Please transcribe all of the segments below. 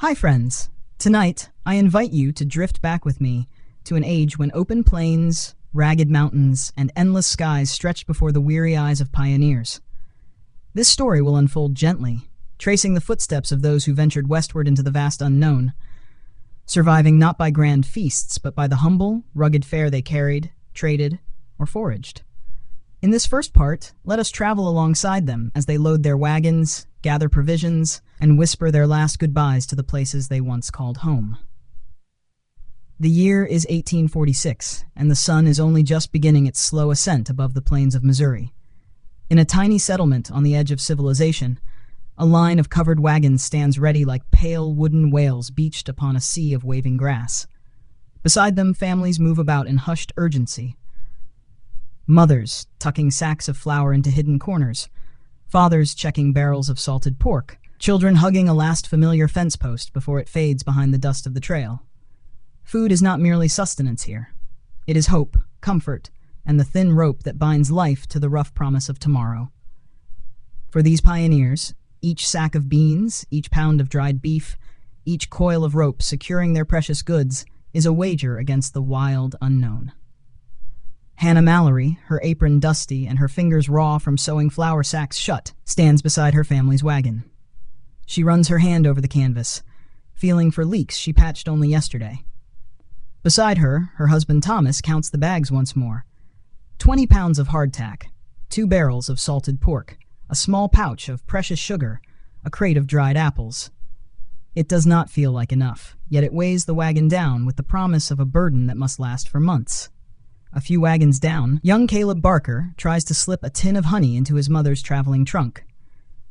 Hi friends! Tonight, I invite you to drift back with me to an age when open plains, ragged mountains, and endless skies stretched before the weary eyes of pioneers. This story will unfold gently, tracing the footsteps of those who ventured westward into the vast unknown, surviving not by grand feasts, but by the humble, rugged fare they carried, traded, or foraged. In this first part, let us travel alongside them as they load their wagons, gather provisions, and whisper their last goodbyes to the places they once called home. The year is 1846, and the sun is only just beginning its slow ascent above the plains of Missouri. In a tiny settlement on the edge of civilization, a line of covered wagons stands ready like pale wooden whales beached upon a sea of waving grass. Beside them, families move about in hushed urgency. Mothers tucking sacks of flour into hidden corners, fathers checking barrels of salted pork, children hugging a last familiar fence post before it fades behind the dust of the trail. Food is not merely sustenance here. It is hope, comfort, and the thin rope that binds life to the rough promise of tomorrow. For these pioneers, each sack of beans, each pound of dried beef, each coil of rope securing their precious goods is a wager against the wild unknown. Hannah Mallory, her apron dusty and her fingers raw from sewing flour sacks shut, stands beside her family's wagon. She runs her hand over the canvas, feeling for leaks she patched only yesterday. Beside her, her husband Thomas counts the bags once more. 20 pounds of hardtack, 2 barrels of salted pork, a small pouch of precious sugar, a crate of dried apples. It does not feel like enough, yet it weighs the wagon down with the promise of a burden that must last for months. A few wagons down, young Caleb Barker tries to slip a tin of honey into his mother's traveling trunk.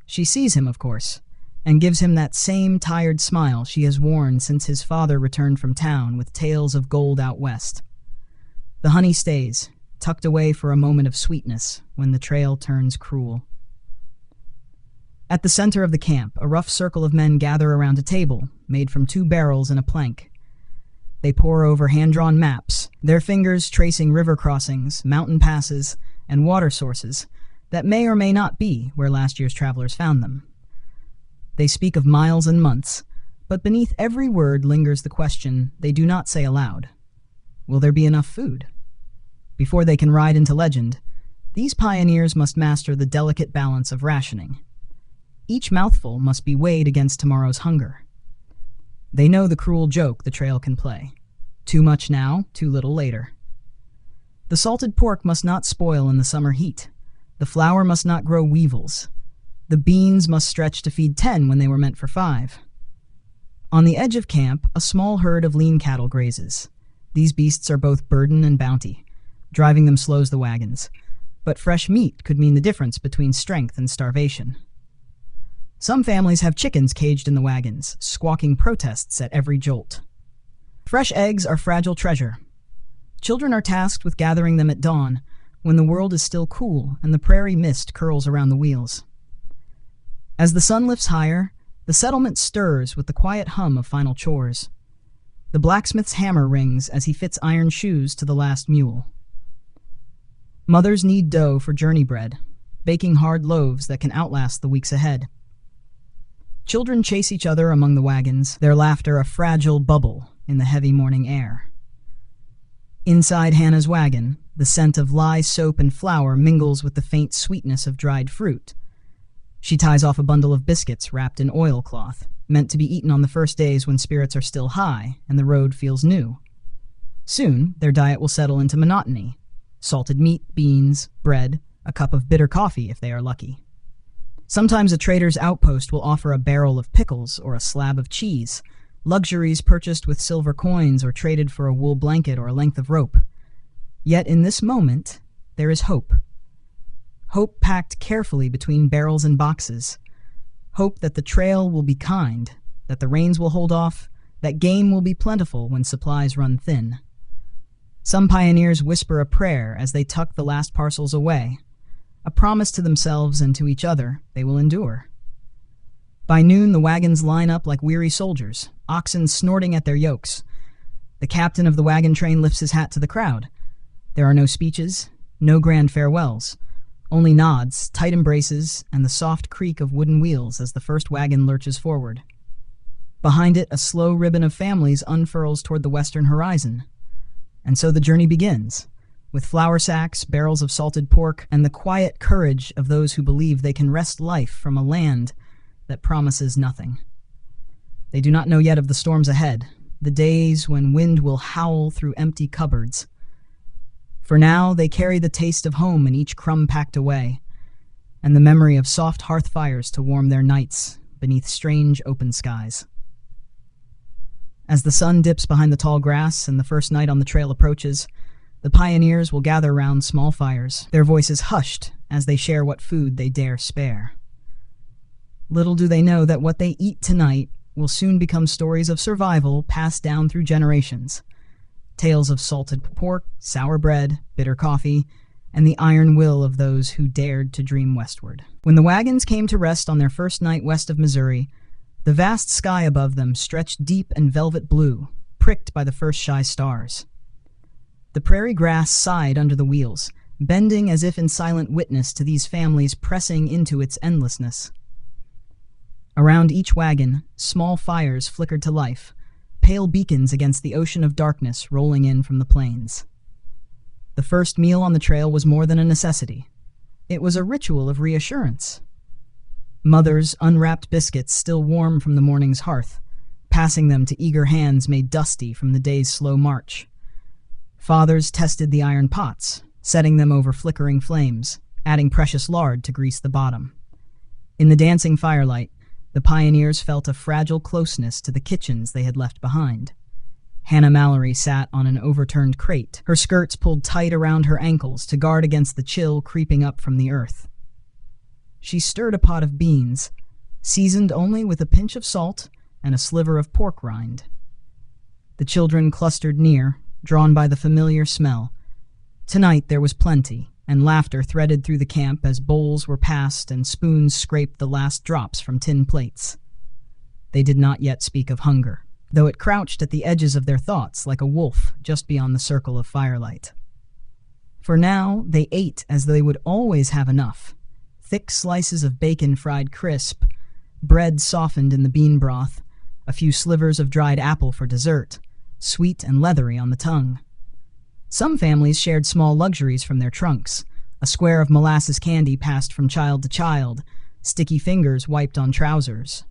She sees him, of course, and gives him that same tired smile she has worn since his father returned from town with tales of gold out west. The honey stays, tucked away for a moment of sweetness when the trail turns cruel. At the center of the camp, a rough circle of men gather around a table, made from 2 barrels and a plank. They pore over hand-drawn maps, their fingers tracing river crossings, mountain passes, and water sources that may or may not be where last year's travelers found them. They speak of miles and months, but beneath every word lingers the question they do not say aloud. Will there be enough food? Before they can ride into legend, these pioneers must master the delicate balance of rationing. Each mouthful must be weighed against tomorrow's hunger. They know the cruel joke the trail can play. Too much now, too little later. The salted pork must not spoil in the summer heat. The flour must not grow weevils. The beans must stretch to feed 10 when they were meant for 5. On the edge of camp, a small herd of lean cattle grazes. These beasts are both burden and bounty. Driving them slows the wagons. But fresh meat could mean the difference between strength and starvation. Some families have chickens caged in the wagons, squawking protests at every jolt. Fresh eggs are fragile treasure. Children are tasked with gathering them at dawn, when the world is still cool and the prairie mist curls around the wheels. As the sun lifts higher, the settlement stirs with the quiet hum of final chores. The blacksmith's hammer rings as he fits iron shoes to the last mule. Mothers knead dough for journey bread, baking hard loaves that can outlast the weeks ahead. Children chase each other among the wagons, their laughter a fragile bubble in the heavy morning air. Inside Hannah's wagon, the scent of lye soap and flour mingles with the faint sweetness of dried fruit. She ties off a bundle of biscuits wrapped in oilcloth, meant to be eaten on the first days when spirits are still high and the road feels new. Soon, their diet will settle into monotony. Salted meat, beans, bread, a cup of bitter coffee if they are lucky. Sometimes a trader's outpost will offer a barrel of pickles or a slab of cheese, luxuries purchased with silver coins or traded for a wool blanket or a length of rope. Yet in this moment, there is hope. Hope packed carefully between barrels and boxes. Hope that the trail will be kind, that the rains will hold off, that game will be plentiful when supplies run thin. Some pioneers whisper a prayer as they tuck the last parcels away, a promise to themselves and to each other they will endure. By noon, the wagons line up like weary soldiers, oxen snorting at their yokes. The captain of the wagon train lifts his hat to the crowd. There are no speeches, no grand farewells, only nods, tight embraces, and the soft creak of wooden wheels as the first wagon lurches forward. Behind it, a slow ribbon of families unfurls toward the western horizon. And so the journey begins, with flour sacks, barrels of salted pork, and the quiet courage of those who believe they can wrest life from a land that promises nothing. They do not know yet of the storms ahead, the days when wind will howl through empty cupboards. For now, they carry the taste of home in each crumb packed away, and the memory of soft hearth fires to warm their nights beneath strange open skies. As the sun dips behind the tall grass and the first night on the trail approaches, the pioneers will gather round small fires, their voices hushed as they share what food they dare spare. Little do they know that what they eat tonight will soon become stories of survival passed down through generations. Tales of salted pork, sour bread, bitter coffee, and the iron will of those who dared to dream westward. When the wagons came to rest on their first night west of Missouri, the vast sky above them stretched deep and velvet blue, pricked by the first shy stars. The prairie grass sighed under the wheels, bending as if in silent witness to these families pressing into its endlessness. Around each wagon, small fires flickered to life, pale beacons against the ocean of darkness rolling in from the plains. The first meal on the trail was more than a necessity. It was a ritual of reassurance. Mothers unwrapped biscuits still warm from the morning's hearth, passing them to eager hands made dusty from the day's slow march. Fathers tested the iron pots, setting them over flickering flames, adding precious lard to grease the bottom. In the dancing firelight, the pioneers felt a fragile closeness to the kitchens they had left behind. Hannah Mallory sat on an overturned crate, her skirts pulled tight around her ankles to guard against the chill creeping up from the earth. She stirred a pot of beans, seasoned only with a pinch of salt and a sliver of pork rind. The children clustered near, drawn by the familiar smell. Tonight there was plenty, and laughter threaded through the camp as bowls were passed and spoons scraped the last drops from tin plates. They did not yet speak of hunger, though it crouched at the edges of their thoughts like a wolf just beyond the circle of firelight. For now, they ate as they would always have enough. Thick slices of bacon fried crisp, bread softened in the bean broth, a few slivers of dried apple for dessert, sweet and leathery on the tongue. Some families shared small luxuries from their trunks, a square of molasses candy passed from child to child, sticky fingers wiped on trousers.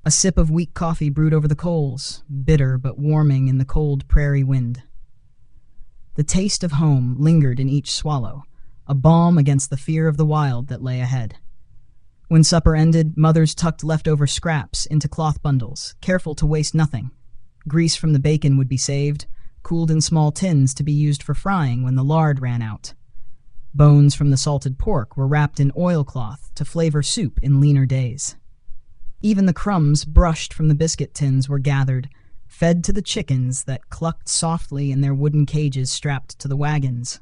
A sip of weak coffee brewed over the coals, bitter but warming in the cold prairie wind. The taste of home lingered in each swallow, a balm against the fear of the wild that lay ahead. When supper ended, mothers tucked leftover scraps into cloth bundles, careful to waste nothing. Grease from the bacon would be saved, cooled in small tins to be used for frying when the lard ran out. Bones from the salted pork were wrapped in oilcloth to flavor soup in leaner days. Even the crumbs brushed from the biscuit tins were gathered, fed to the chickens that clucked softly in their wooden cages strapped to the wagons.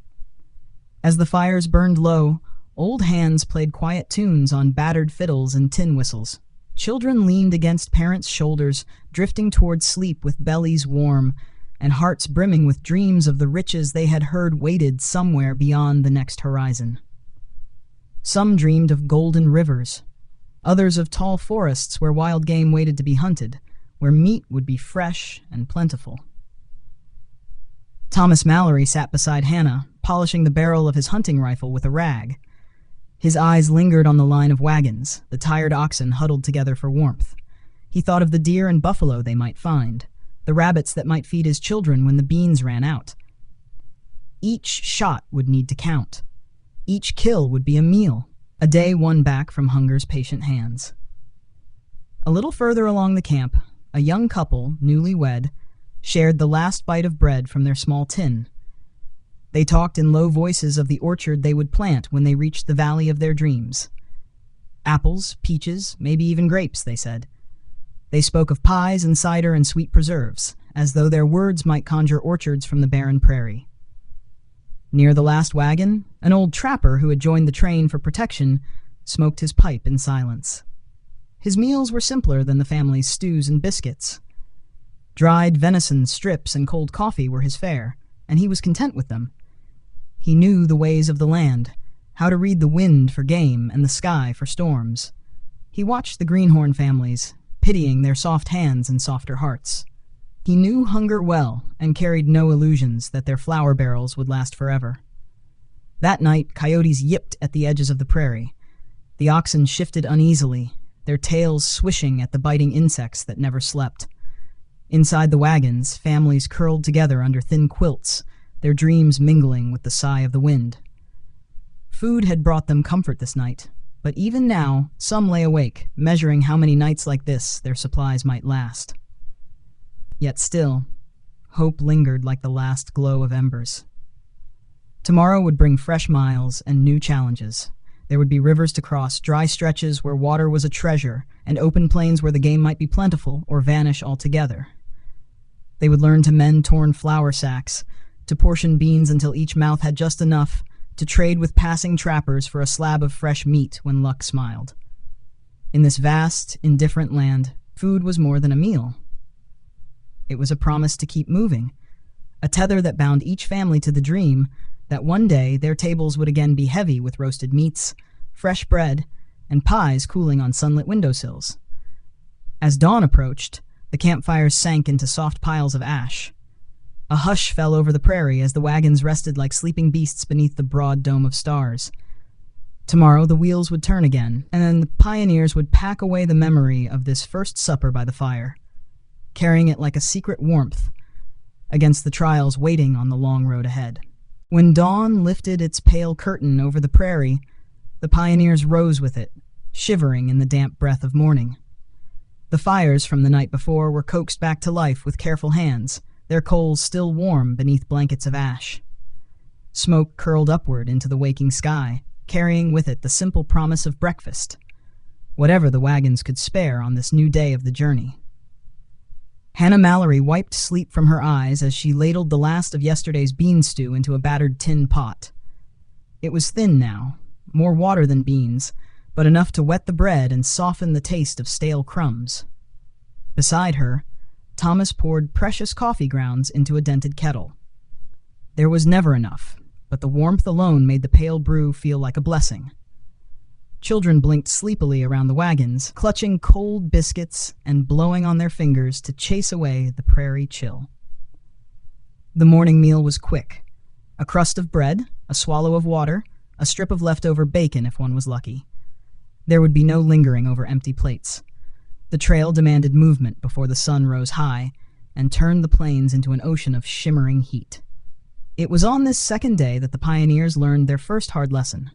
As the fires burned low, old hands played quiet tunes on battered fiddles and tin whistles. Children leaned against parents' shoulders, drifting toward sleep with bellies warm, and hearts brimming with dreams of the riches they had heard waited somewhere beyond the next horizon. Some dreamed of golden rivers, others of tall forests where wild game waited to be hunted, where meat would be fresh and plentiful. Thomas Mallory sat beside Hannah, polishing the barrel of his hunting rifle with a rag. His eyes lingered on the line of wagons, the tired oxen huddled together for warmth. He thought of the deer and buffalo they might find, the rabbits that might feed his children when the beans ran out. Each shot would need to count. Each kill would be a meal, a day won back from hunger's patient hands. A little further along the camp, a young couple, newly wed, shared the last bite of bread from their small tin. They talked in low voices of the orchard they would plant when they reached the valley of their dreams. Apples, peaches, maybe even grapes, they said. They spoke of pies and cider and sweet preserves, as though their words might conjure orchards from the barren prairie. Near the last wagon, an old trapper who had joined the train for protection smoked his pipe in silence. His meals were simpler than the family's stews and biscuits. Dried venison, strips, and cold coffee were his fare, and he was content with them. He knew the ways of the land, how to read the wind for game and the sky for storms. He watched the greenhorn families, pitying their soft hands and softer hearts. He knew hunger well and carried no illusions that their flour barrels would last forever. That night, coyotes yipped at the edges of the prairie. The oxen shifted uneasily, their tails swishing at the biting insects that never slept. Inside the wagons, families curled together under thin quilts, their dreams mingling with the sigh of the wind. Food had brought them comfort this night, but even now, some lay awake, measuring how many nights like this their supplies might last. Yet still, hope lingered like the last glow of embers. Tomorrow would bring fresh miles and new challenges. There would be rivers to cross, dry stretches where water was a treasure, and open plains where the game might be plentiful or vanish altogether. They would learn to mend torn flour sacks, to portion beans until each mouth had just enough, to trade with passing trappers for a slab of fresh meat when luck smiled. In this vast, indifferent land, food was more than a meal. It was a promise to keep moving, a tether that bound each family to the dream that one day their tables would again be heavy with roasted meats, fresh bread, and pies cooling on sunlit windowsills. As dawn approached, the campfires sank into soft piles of ash. A hush fell over the prairie as the wagons rested like sleeping beasts beneath the broad dome of stars. Tomorrow the wheels would turn again, and then the pioneers would pack away the memory of this first supper by the fire, carrying it like a secret warmth against the trials waiting on the long road ahead. When dawn lifted its pale curtain over the prairie, the pioneers rose with it, shivering in the damp breath of morning. The fires from the night before were coaxed back to life with careful hands, their coals still warm beneath blankets of ash. Smoke curled upward into the waking sky, carrying with it the simple promise of breakfast, whatever the wagons could spare on this new day of the journey. Hannah Mallory wiped sleep from her eyes as she ladled the last of yesterday's bean stew into a battered tin pot. It was thin now, more water than beans, but enough to wet the bread and soften the taste of stale crumbs. Beside her, Thomas poured precious coffee grounds into a dented kettle. There was never enough, but the warmth alone made the pale brew feel like a blessing. Children blinked sleepily around the wagons, clutching cold biscuits and blowing on their fingers to chase away the prairie chill. The morning meal was quick. A crust of bread, a swallow of water, a strip of leftover bacon if one was lucky. There would be no lingering over empty plates. The trail demanded movement before the sun rose high and turned the plains into an ocean of shimmering heat. It was on this second day that the pioneers learned their first hard lesson.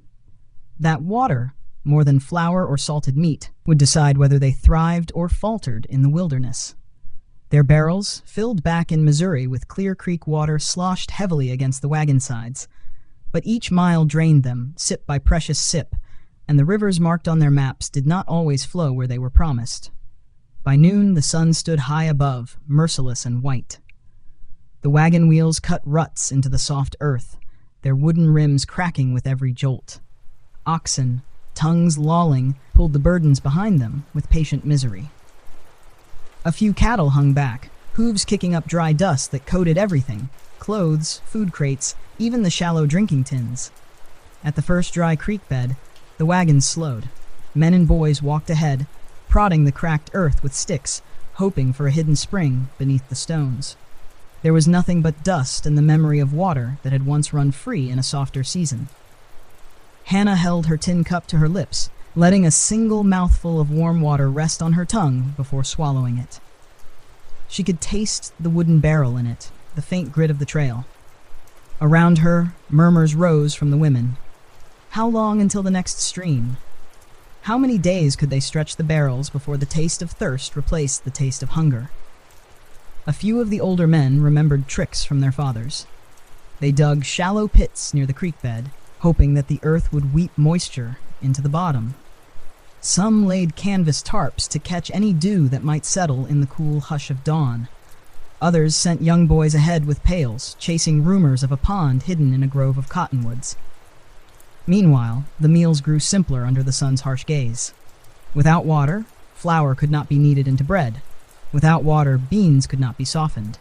That water, more than flour or salted meat, would decide whether they thrived or faltered in the wilderness. Their barrels, filled back in Missouri with Clear Creek water, sloshed heavily against the wagon sides, but each mile drained them, sip by precious sip, and the rivers marked on their maps did not always flow where they were promised. By noon, the sun stood high above, merciless and white. The wagon wheels cut ruts into the soft earth, their wooden rims cracking with every jolt. Oxen, tongues lolling, pulled the burdens behind them with patient misery. A few cattle hung back, hooves kicking up dry dust that coated everything: clothes, food crates, even the shallow drinking tins. At the first dry creek bed, the wagons slowed. Men and boys walked ahead, prodding the cracked earth with sticks, hoping for a hidden spring beneath the stones. There was nothing but dust and the memory of water that had once run free in a softer season. Hannah held her tin cup to her lips, letting a single mouthful of warm water rest on her tongue before swallowing it. She could taste the wooden barrel in it, the faint grit of the trail. Around her, murmurs rose from the women. How long until the next stream? How many days could they stretch the barrels before the taste of thirst replaced the taste of hunger? A few of the older men remembered tricks from their fathers. They dug shallow pits near the creek bed, hoping that the earth would weep moisture into the bottom. Some laid canvas tarps to catch any dew that might settle in the cool hush of dawn. Others sent young boys ahead with pails, chasing rumors of a pond hidden in a grove of cottonwoods. Meanwhile, the meals grew simpler under the sun's harsh gaze. Without water, flour could not be kneaded into bread. Without water, beans could not be softened.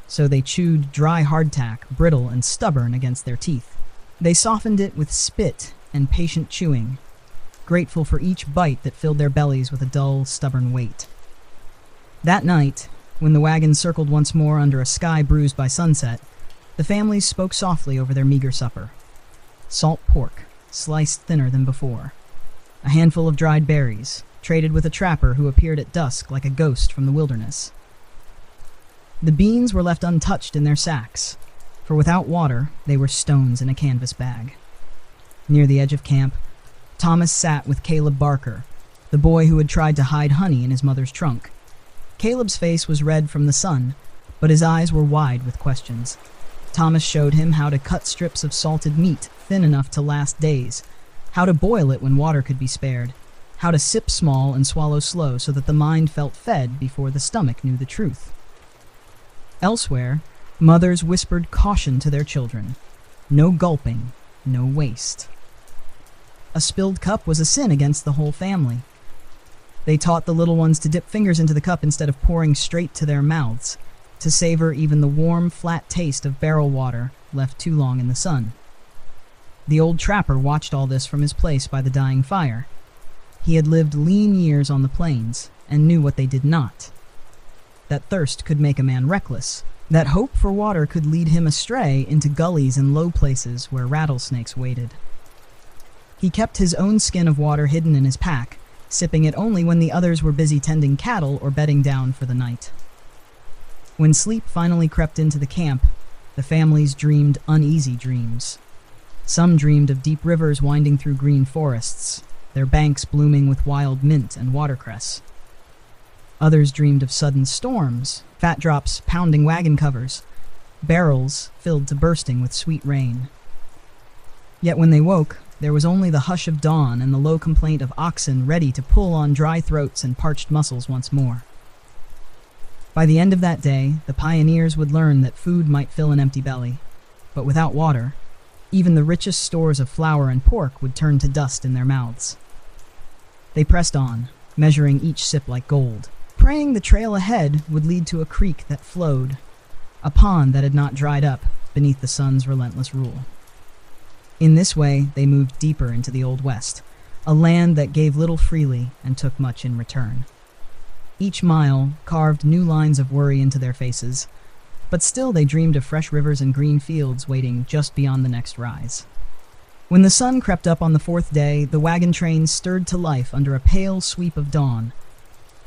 So they chewed dry hardtack, brittle and stubborn against their teeth. They softened it with spit and patient chewing, grateful for each bite that filled their bellies with a dull, stubborn weight. That night, when the wagon circled once more under a sky bruised by sunset, the families spoke softly over their meager supper. Salt pork, sliced thinner than before. A handful of dried berries, traded with a trapper who appeared at dusk like a ghost from the wilderness. The beans were left untouched in their sacks, for without water, they were stones in a canvas bag. Near the edge of camp, Thomas sat with Caleb Barker, the boy who had tried to hide honey in his mother's trunk. Caleb's face was red from the sun, but his eyes were wide with questions. Thomas showed him how to cut strips of salted meat thin enough to last days, how to boil it when water could be spared, how to sip small and swallow slow so that the mind felt fed before the stomach knew the truth. Elsewhere, mothers whispered caution to their children. No gulping, no waste. A spilled cup was a sin against the whole family. They taught the little ones to dip fingers into the cup instead of pouring straight to their mouths, to savor even the warm, flat taste of barrel water left too long in the sun. The old trapper watched all this from his place by the dying fire. He had lived lean years on the plains and knew what they did not. That thirst could make a man reckless, that hope for water could lead him astray into gullies and low places where rattlesnakes waited. He kept his own skin of water hidden in his pack, sipping it only when the others were busy tending cattle or bedding down for the night. When sleep finally crept into the camp, the families dreamed uneasy dreams. Some dreamed of deep rivers winding through green forests, their banks blooming with wild mint and watercress. Others dreamed of sudden storms, fat drops pounding wagon covers, barrels filled to bursting with sweet rain. Yet when they woke, there was only the hush of dawn and the low complaint of oxen ready to pull on dry throats and parched muscles once more. By the end of that day, the pioneers would learn that food might fill an empty belly, but without water, even the richest stores of flour and pork would turn to dust in their mouths. They pressed on, measuring each sip like gold, praying the trail ahead would lead to a creek that flowed, a pond that had not dried up beneath the sun's relentless rule. In this way, they moved deeper into the Old West, a land that gave little freely and took much in return. Each mile carved new lines of worry into their faces, but still they dreamed of fresh rivers and green fields waiting just beyond the next rise. When the sun crept up on the fourth day, the wagon train stirred to life under a pale sweep of dawn.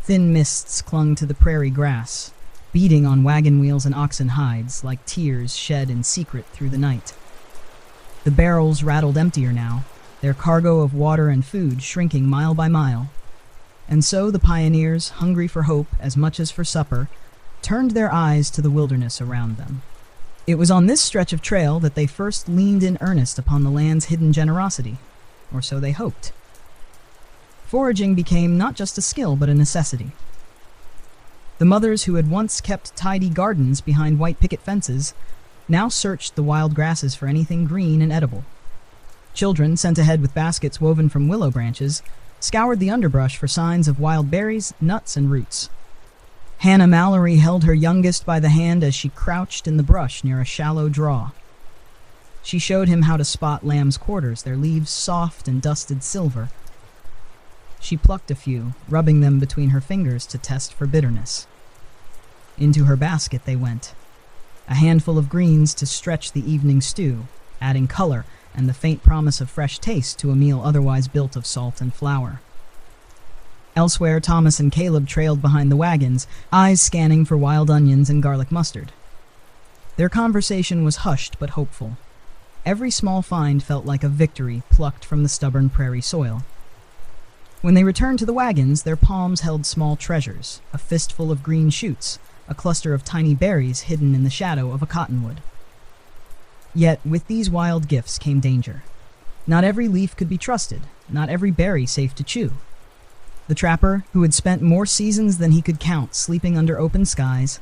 Thin mists clung to the prairie grass, beating on wagon wheels and oxen hides like tears shed in secret through the night. The barrels rattled emptier now, their cargo of water and food shrinking mile by mile. And so the pioneers, hungry for hope as much as for supper, turned their eyes to the wilderness around them. It was on this stretch of trail that they first leaned in earnest upon the land's hidden generosity, or so they hoped. Foraging became not just a skill, but a necessity. The mothers who had once kept tidy gardens behind white picket fences now searched the wild grasses for anything green and edible. Children, sent ahead with baskets woven from willow branches, scoured the underbrush for signs of wild berries, nuts, and roots. Hannah Mallory held her youngest by the hand as she crouched in the brush near a shallow draw. She showed him how to spot lamb's quarters, their leaves soft and dusted silver. She plucked a few, rubbing them between her fingers to test for bitterness. Into her basket they went, a handful of greens to stretch the evening stew, adding color and the faint promise of fresh taste to a meal otherwise built of salt and flour. Elsewhere, Thomas and Caleb trailed behind the wagons, eyes scanning for wild onions and garlic mustard. Their conversation was hushed but hopeful. Every small find felt like a victory plucked from the stubborn prairie soil. When they returned to the wagons, their palms held small treasures, a fistful of green shoots, a cluster of tiny berries hidden in the shadow of a cottonwood. Yet, with these wild gifts came danger. Not every leaf could be trusted, not every berry safe to chew. The trapper, who had spent more seasons than he could count sleeping under open skies,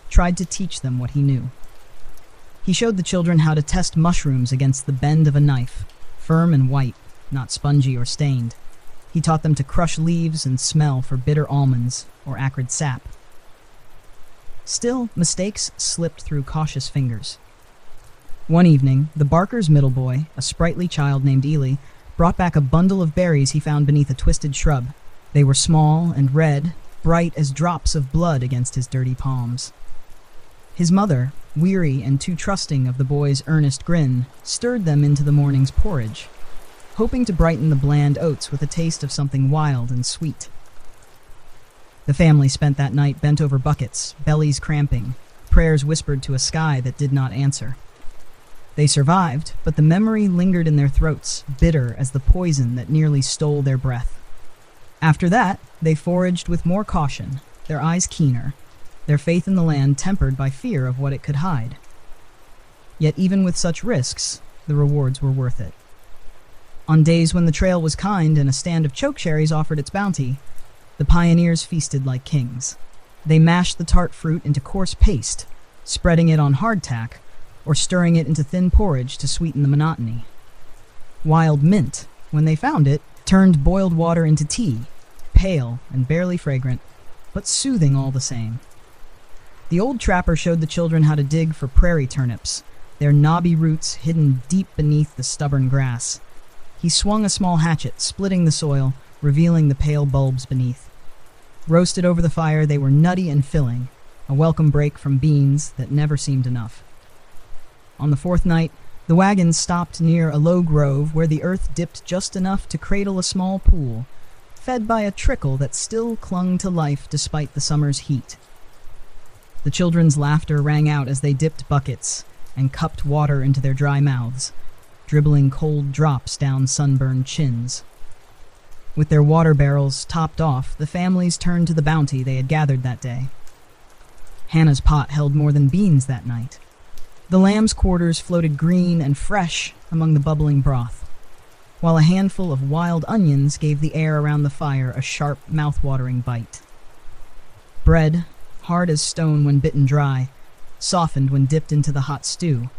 tried to teach them what he knew. He showed the children how to test mushrooms against the bend of a knife, firm and white, not spongy or stained. He taught them to crush leaves and smell for bitter almonds or acrid sap. Still, mistakes slipped through cautious fingers. One evening, the Barker's middle boy, a sprightly child named Ely, brought back a bundle of berries he found beneath a twisted shrub. They were small and red, bright as drops of blood against his dirty palms. His mother, weary and too trusting of the boy's earnest grin, stirred them into the morning's porridge, hoping to brighten the bland oats with a taste of something wild and sweet. The family spent that night bent over buckets, bellies cramping, prayers whispered to a sky that did not answer. They survived, but the memory lingered in their throats, bitter as the poison that nearly stole their breath. After that, they foraged with more caution, their eyes keener, their faith in the land tempered by fear of what it could hide. Yet even with such risks, the rewards were worth it. On days when the trail was kind and a stand of chokecherries offered its bounty, the pioneers feasted like kings. They mashed the tart fruit into coarse paste, spreading it on hardtack, or stirring it into thin porridge to sweeten the monotony. Wild mint, when they found it, turned boiled water into tea, pale and barely fragrant, but soothing all the same. The old trapper showed the children how to dig for prairie turnips, their knobby roots hidden deep beneath the stubborn grass. He swung a small hatchet, splitting the soil, revealing the pale bulbs beneath. Roasted over the fire, they were nutty and filling, a welcome break from beans that never seemed enough. On the fourth night, the wagons stopped near a low grove where the earth dipped just enough to cradle a small pool, fed by a trickle that still clung to life despite the summer's heat. The children's laughter rang out as they dipped buckets and cupped water into their dry mouths, dribbling cold drops down sunburned chins. With their water barrels topped off, the families turned to the bounty they had gathered that day. Hannah's pot held more than beans that night. The lamb's quarters floated green and fresh among the bubbling broth, while a handful of wild onions gave the air around the fire a sharp, mouth-watering bite. Bread, hard as stone when bitten dry, softened when dipped into the hot stew,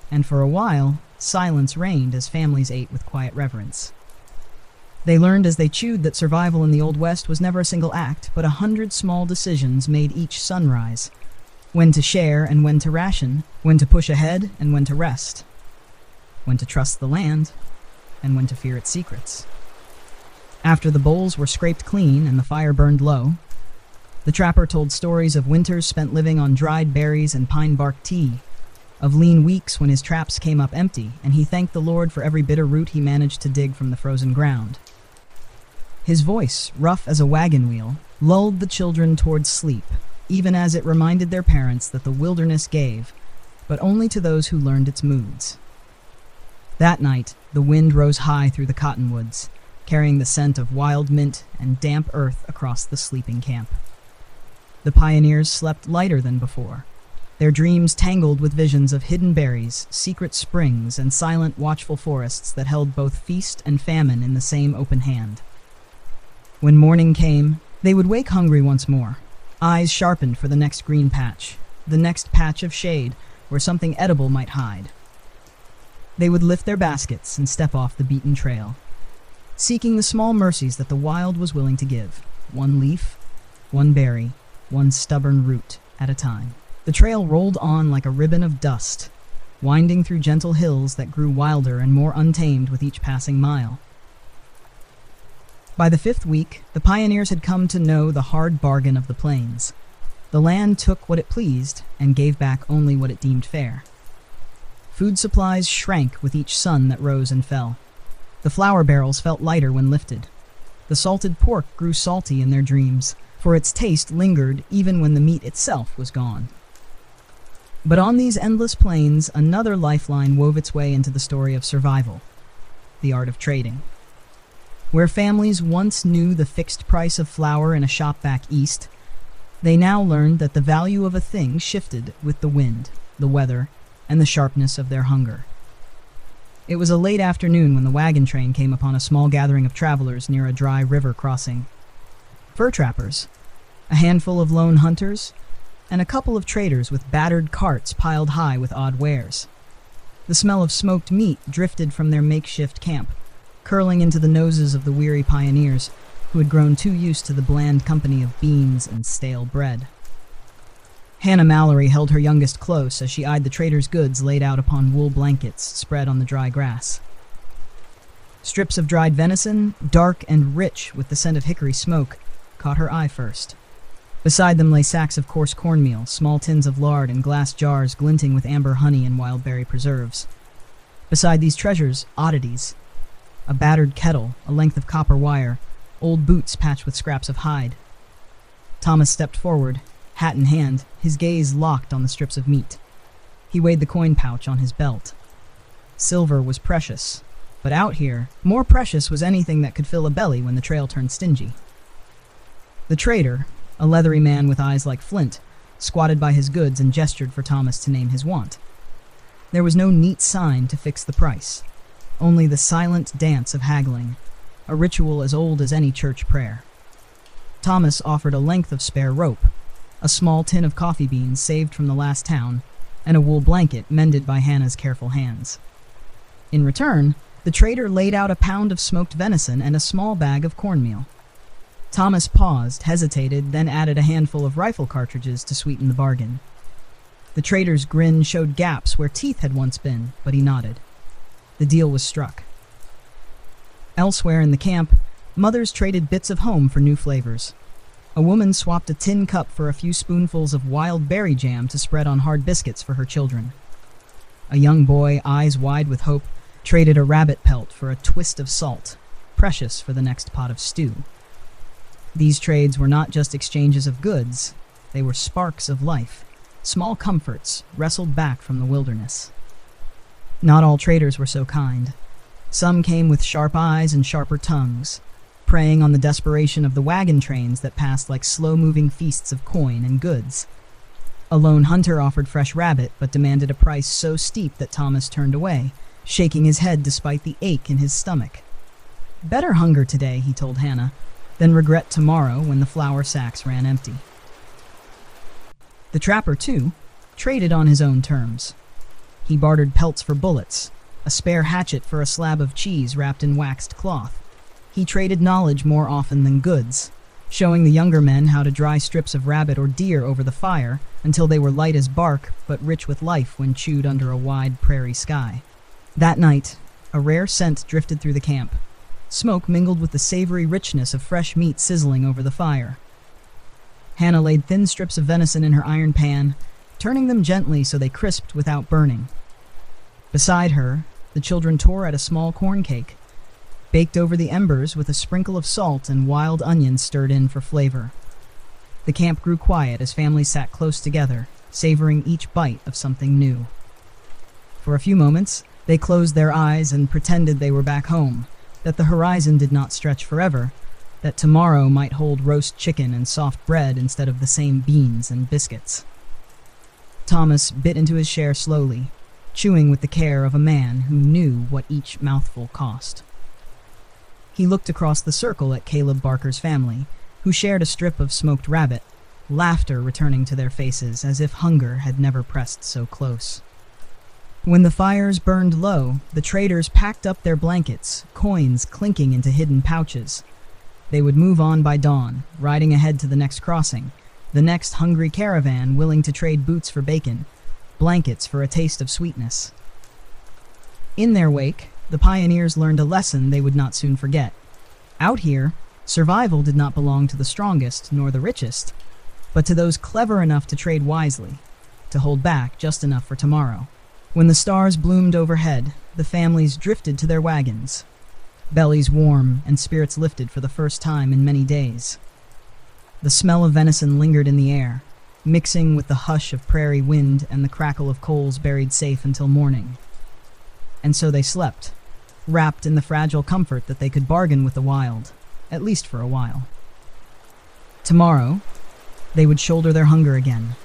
and for a while, silence reigned as families ate with quiet reverence. They learned as they chewed that survival in the Old West was never a single act, but 100 small decisions made each sunrise. When to share and when to ration, when to push ahead and when to rest, when to trust the land and when to fear its secrets. After the bowls were scraped clean and the fire burned low, the trapper told stories of winters spent living on dried berries and pine bark tea, of lean weeks when his traps came up empty and he thanked the Lord for every bitter root he managed to dig from the frozen ground. His voice, rough as a wagon wheel, lulled the children towards sleep, even as it reminded their parents that the wilderness gave, but only to those who learned its moods. That night, the wind rose high through the cottonwoods, carrying the scent of wild mint and damp earth across the sleeping camp. The pioneers slept lighter than before, their dreams tangled with visions of hidden berries, secret springs, and silent, watchful forests that held both feast and famine in the same open hand. When morning came, they would wake hungry once more, eyes sharpened for the next green patch, the next patch of shade where something edible might hide. They would lift their baskets and step off the beaten trail, seeking the small mercies that the wild was willing to give, one leaf, one berry, one stubborn root at a time. The trail rolled on like a ribbon of dust, winding through gentle hills that grew wilder and more untamed with each passing mile. By the 5th week, the pioneers had come to know the hard bargain of the plains. The land took what it pleased and gave back only what it deemed fair. Food supplies shrank with each sun that rose and fell. The flour barrels felt lighter when lifted. The salted pork grew salty in their dreams, for its taste lingered even when the meat itself was gone. But on these endless plains, another lifeline wove its way into the story of survival, the art of trading. Where families once knew the fixed price of flour in a shop back east, they now learned that the value of a thing shifted with the wind, the weather, and the sharpness of their hunger. It was a late afternoon when the wagon train came upon a small gathering of travelers near a dry river crossing. Fur trappers, a handful of lone hunters, and a couple of traders with battered carts piled high with odd wares. The smell of smoked meat drifted from their makeshift camp, curling into the noses of the weary pioneers who had grown too used to the bland company of beans and stale bread. Hannah Mallory held her youngest close as she eyed the trader's goods laid out upon wool blankets spread on the dry grass. Strips of dried venison, dark and rich with the scent of hickory smoke, caught her eye first. Beside them lay sacks of coarse cornmeal, small tins of lard, and glass jars glinting with amber honey and wild berry preserves. Beside these treasures, oddities. A battered kettle, a length of copper wire, old boots patched with scraps of hide. Thomas stepped forward, hat in hand, his gaze locked on the strips of meat. He weighed the coin pouch on his belt. Silver was precious, but out here, more precious was anything that could fill a belly when the trail turned stingy. The trader, a leathery man with eyes like flint, squatted by his goods and gestured for Thomas to name his want. There was no neat sign to fix the price, only the silent dance of haggling, a ritual as old as any church prayer. Thomas offered a length of spare rope, a small tin of coffee beans saved from the last town, and a wool blanket mended by Hannah's careful hands. In return, the trader laid out a pound of smoked venison and a small bag of cornmeal. Thomas paused, hesitated, then added a handful of rifle cartridges to sweeten the bargain. The trader's grin showed gaps where teeth had once been, but he nodded. The deal was struck. Elsewhere in the camp, mothers traded bits of home for new flavors. A woman swapped a tin cup for a few spoonfuls of wild berry jam to spread on hard biscuits for her children. A young boy, eyes wide with hope, traded a rabbit pelt for a twist of salt, precious for the next pot of stew. These trades were not just exchanges of goods, they were sparks of life, small comforts wrestled back from the wilderness. Not all traders were so kind. Some came with sharp eyes and sharper tongues, preying on the desperation of the wagon trains that passed like slow-moving feasts of coin and goods. A lone hunter offered fresh rabbit, but demanded a price so steep that Thomas turned away, shaking his head despite the ache in his stomach. "Better hunger today," he told Hannah, "than regret tomorrow when the flour sacks ran empty." The trapper, too, traded on his own terms. He bartered pelts for bullets, a spare hatchet for a slab of cheese wrapped in waxed cloth. He traded knowledge more often than goods, showing the younger men how to dry strips of rabbit or deer over the fire until they were light as bark but rich with life when chewed under a wide prairie sky. That night, a rare scent drifted through the camp. Smoke mingled with the savory richness of fresh meat sizzling over the fire. Hannah laid thin strips of venison in her iron pan, turning them gently so they crisped without burning. Beside her, the children tore at a small corn cake, baked over the embers with a sprinkle of salt and wild onions stirred in for flavor. The camp grew quiet as families sat close together, savoring each bite of something new. For a few moments, they closed their eyes and pretended they were back home, that the horizon did not stretch forever, that tomorrow might hold roast chicken and soft bread instead of the same beans and biscuits. Thomas bit into his share slowly, chewing with the care of a man who knew what each mouthful cost. He looked across the circle at Caleb Barker's family, who shared a strip of smoked rabbit, laughter returning to their faces as if hunger had never pressed so close. When the fires burned low, the traders packed up their blankets, coins clinking into hidden pouches. They would move on by dawn, riding ahead to the next crossing, the next hungry caravan willing to trade boots for bacon, blankets for a taste of sweetness. In their wake, the pioneers learned a lesson they would not soon forget. Out here, survival did not belong to the strongest nor the richest, but to those clever enough to trade wisely, to hold back just enough for tomorrow. When the stars bloomed overhead, the families drifted to their wagons, bellies warm and spirits lifted for the first time in many days. The smell of venison lingered in the air, mixing with the hush of prairie wind and the crackle of coals buried safe until morning. And so they slept, wrapped in the fragile comfort that they could bargain with the wild, at least for a while. Tomorrow, they would shoulder their hunger again,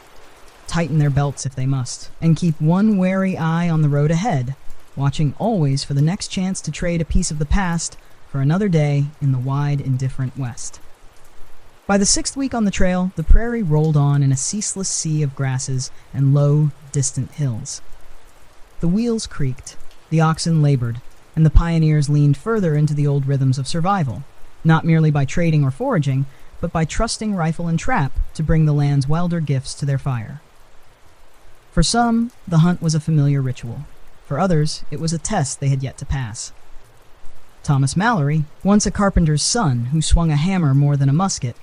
tighten their belts if they must, and keep one wary eye on the road ahead, watching always for the next chance to trade a piece of the past for another day in the wide, indifferent West. By the 6th week on the trail, the prairie rolled on in a ceaseless sea of grasses and low, distant hills. The wheels creaked, the oxen labored, and the pioneers leaned further into the old rhythms of survival, not merely by trading or foraging, but by trusting rifle and trap to bring the land's wilder gifts to their fire. For some, the hunt was a familiar ritual. For others, it was a test they had yet to pass. Thomas Mallory, once a carpenter's son who swung a hammer more than a musket,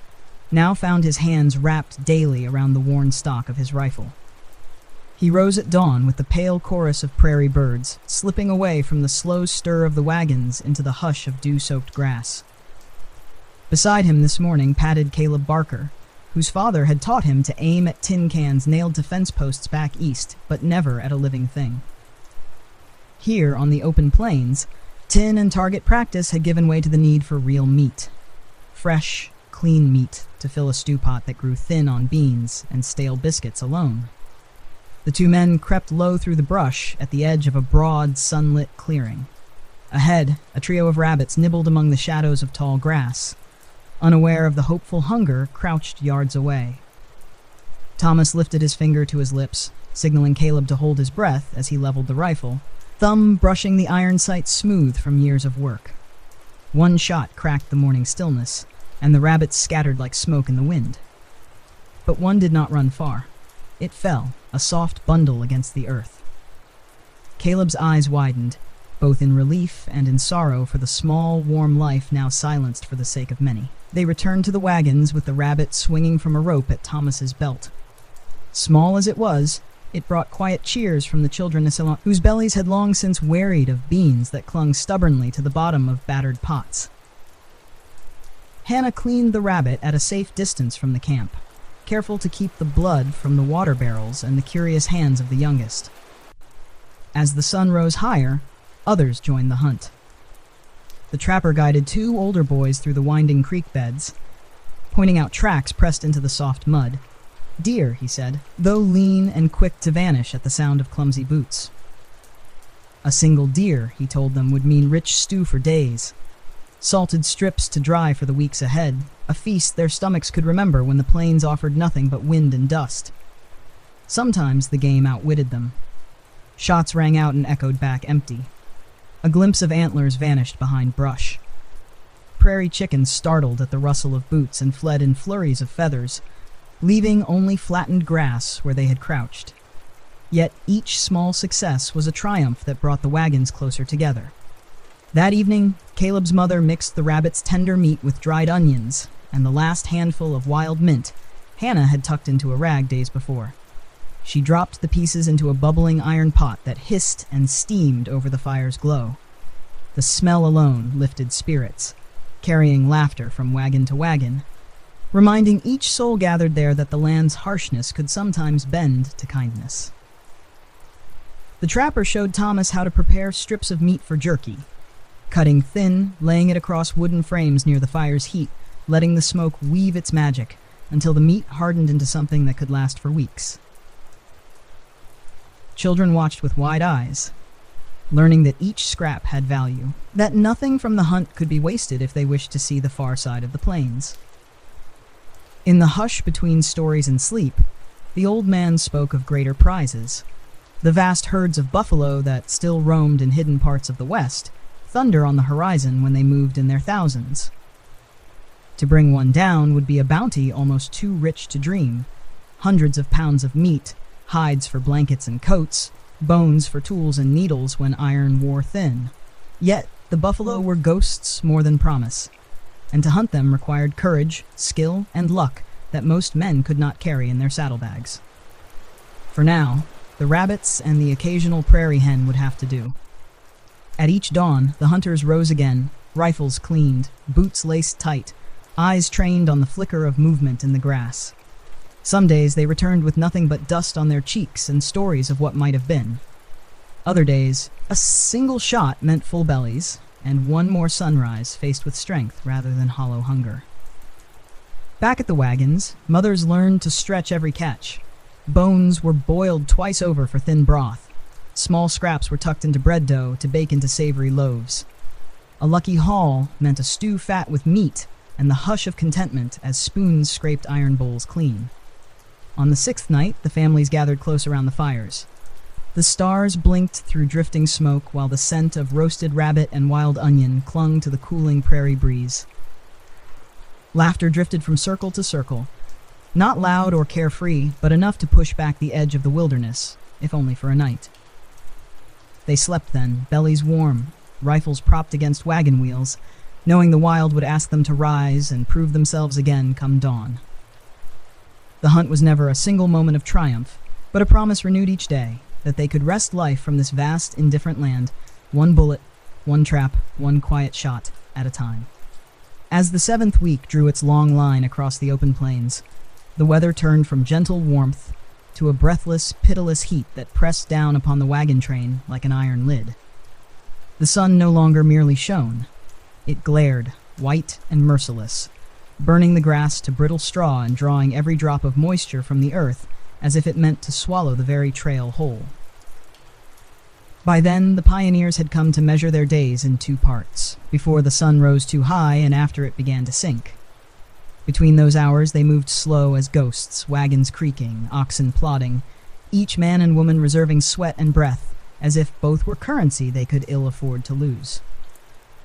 now found his hands wrapped daily around the worn stock of his rifle. He rose at dawn with the pale chorus of prairie birds, slipping away from the slow stir of the wagons into the hush of dew-soaked grass. Beside him this morning padded Caleb Barker, whose father had taught him to aim at tin cans nailed to fence posts back east, but never at a living thing. Here, on the open plains, tin and target practice had given way to the need for real meat. Fresh, clean meat to fill a stew pot that grew thin on beans and stale biscuits alone. The two men crept low through the brush at the edge of a broad, sunlit clearing. Ahead, a trio of rabbits nibbled among the shadows of tall grass. Unaware of the hopeful hunger, crouched yards away. Thomas lifted his finger to his lips, signaling Caleb to hold his breath as he leveled the rifle, thumb brushing the iron sight smooth from years of work. One shot cracked the morning stillness, and the rabbits scattered like smoke in the wind. But one did not run far. It fell, a soft bundle against the earth. Caleb's eyes widened, both in relief and in sorrow for the small, warm life now silenced for the sake of many. They returned to the wagons with the rabbit swinging from a rope at Thomas's belt. Small as it was, it brought quiet cheers from the children whose bellies had long since wearied of beans that clung stubbornly to the bottom of battered pots. Hannah cleaned the rabbit at a safe distance from the camp, careful to keep the blood from the water barrels and the curious hands of the youngest. As the sun rose higher, others joined the hunt. The trapper guided two older boys through the winding creek beds, pointing out tracks pressed into the soft mud. Deer, he said, though lean and quick to vanish at the sound of clumsy boots. A single deer, he told them, would mean rich stew for days. Salted strips to dry for the weeks ahead, a feast their stomachs could remember when the plains offered nothing but wind and dust. Sometimes the game outwitted them. Shots rang out and echoed back empty. A glimpse of antlers vanished behind brush. Prairie chickens startled at the rustle of boots and fled in flurries of feathers, leaving only flattened grass where they had crouched. Yet each small success was a triumph that brought the wagons closer together. That evening, Caleb's mother mixed the rabbit's tender meat with dried onions and the last handful of wild mint Hannah had tucked into a rag days before. She dropped the pieces into a bubbling iron pot that hissed and steamed over the fire's glow. The smell alone lifted spirits, carrying laughter from wagon to wagon, reminding each soul gathered there that the land's harshness could sometimes bend to kindness. The trapper showed Thomas how to prepare strips of meat for jerky, cutting thin, laying it across wooden frames near the fire's heat, letting the smoke weave its magic until the meat hardened into something that could last for weeks. Children watched with wide eyes, learning that each scrap had value, that nothing from the hunt could be wasted if they wished to see the far side of the plains. In the hush between stories and sleep, the old man spoke of greater prizes, the vast herds of buffalo that still roamed in hidden parts of the West, thunder on the horizon when they moved in their thousands. To bring one down would be a bounty almost too rich to dream. Hundreds of pounds of meat, hides for blankets and coats, bones for tools and needles when iron wore thin. Yet the buffalo were ghosts more than promise, and to hunt them required courage, skill, and luck that most men could not carry in their saddlebags. For now, the rabbits and the occasional prairie hen would have to do. At each dawn, the hunters rose again, rifles cleaned, boots laced tight, eyes trained on the flicker of movement in the grass. Some days they returned with nothing but dust on their cheeks and stories of what might have been. Other days, a single shot meant full bellies, and one more sunrise faced with strength rather than hollow hunger. Back at the wagons, mothers learned to stretch every catch. Bones were boiled twice over for thin broth. Small scraps were tucked into bread dough to bake into savory loaves. A lucky haul meant a stew fat with meat and the hush of contentment as spoons scraped iron bowls clean. On the sixth night, the families gathered close around the fires. The stars blinked through drifting smoke while the scent of roasted rabbit and wild onion clung to the cooling prairie breeze. Laughter drifted from circle to circle, not loud or carefree, but enough to push back the edge of the wilderness, if only for a night. They slept then, bellies warm, rifles propped against wagon wheels, knowing the wild would ask them to rise and prove themselves again come dawn. The hunt was never a single moment of triumph, but a promise renewed each day that they could wrest life from this vast, indifferent land, one bullet, one trap, one quiet shot at a time. As the 7th week drew its long line across the open plains, the weather turned from gentle warmth to a breathless, pitiless heat that pressed down upon the wagon train like an iron lid. The sun no longer merely shone. It glared, white and merciless, burning the grass to brittle straw and drawing every drop of moisture from the earth as if it meant to swallow the very trail whole. By then, the pioneers had come to measure their days in 2 parts, before the sun rose too high and after it began to sink. Between those hours, they moved slow as ghosts, wagons creaking, oxen plodding, each man and woman reserving sweat and breath, as if both were currency they could ill afford to lose.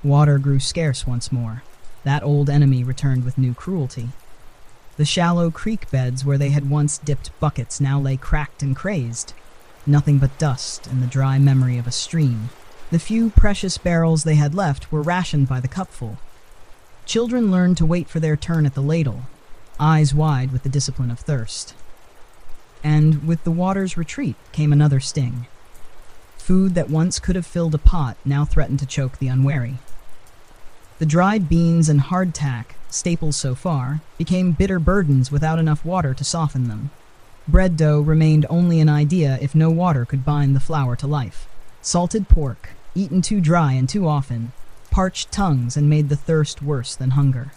Water grew scarce once more. That old enemy returned with new cruelty. The shallow creek beds where they had once dipped buckets now lay cracked and crazed. Nothing but dust and the dry memory of a stream. The few precious barrels they had left were rationed by the cupful. Children learned to wait for their turn at the ladle, eyes wide with the discipline of thirst. And with the water's retreat came another sting. Food that once could have filled a pot now threatened to choke the unwary. The dried beans and hardtack, staples so far, became bitter burdens without enough water to soften them. Bread dough remained only an idea if no water could bind the flour to life. Salted pork, eaten too dry and too often, parched tongues and made the thirst worse than hunger.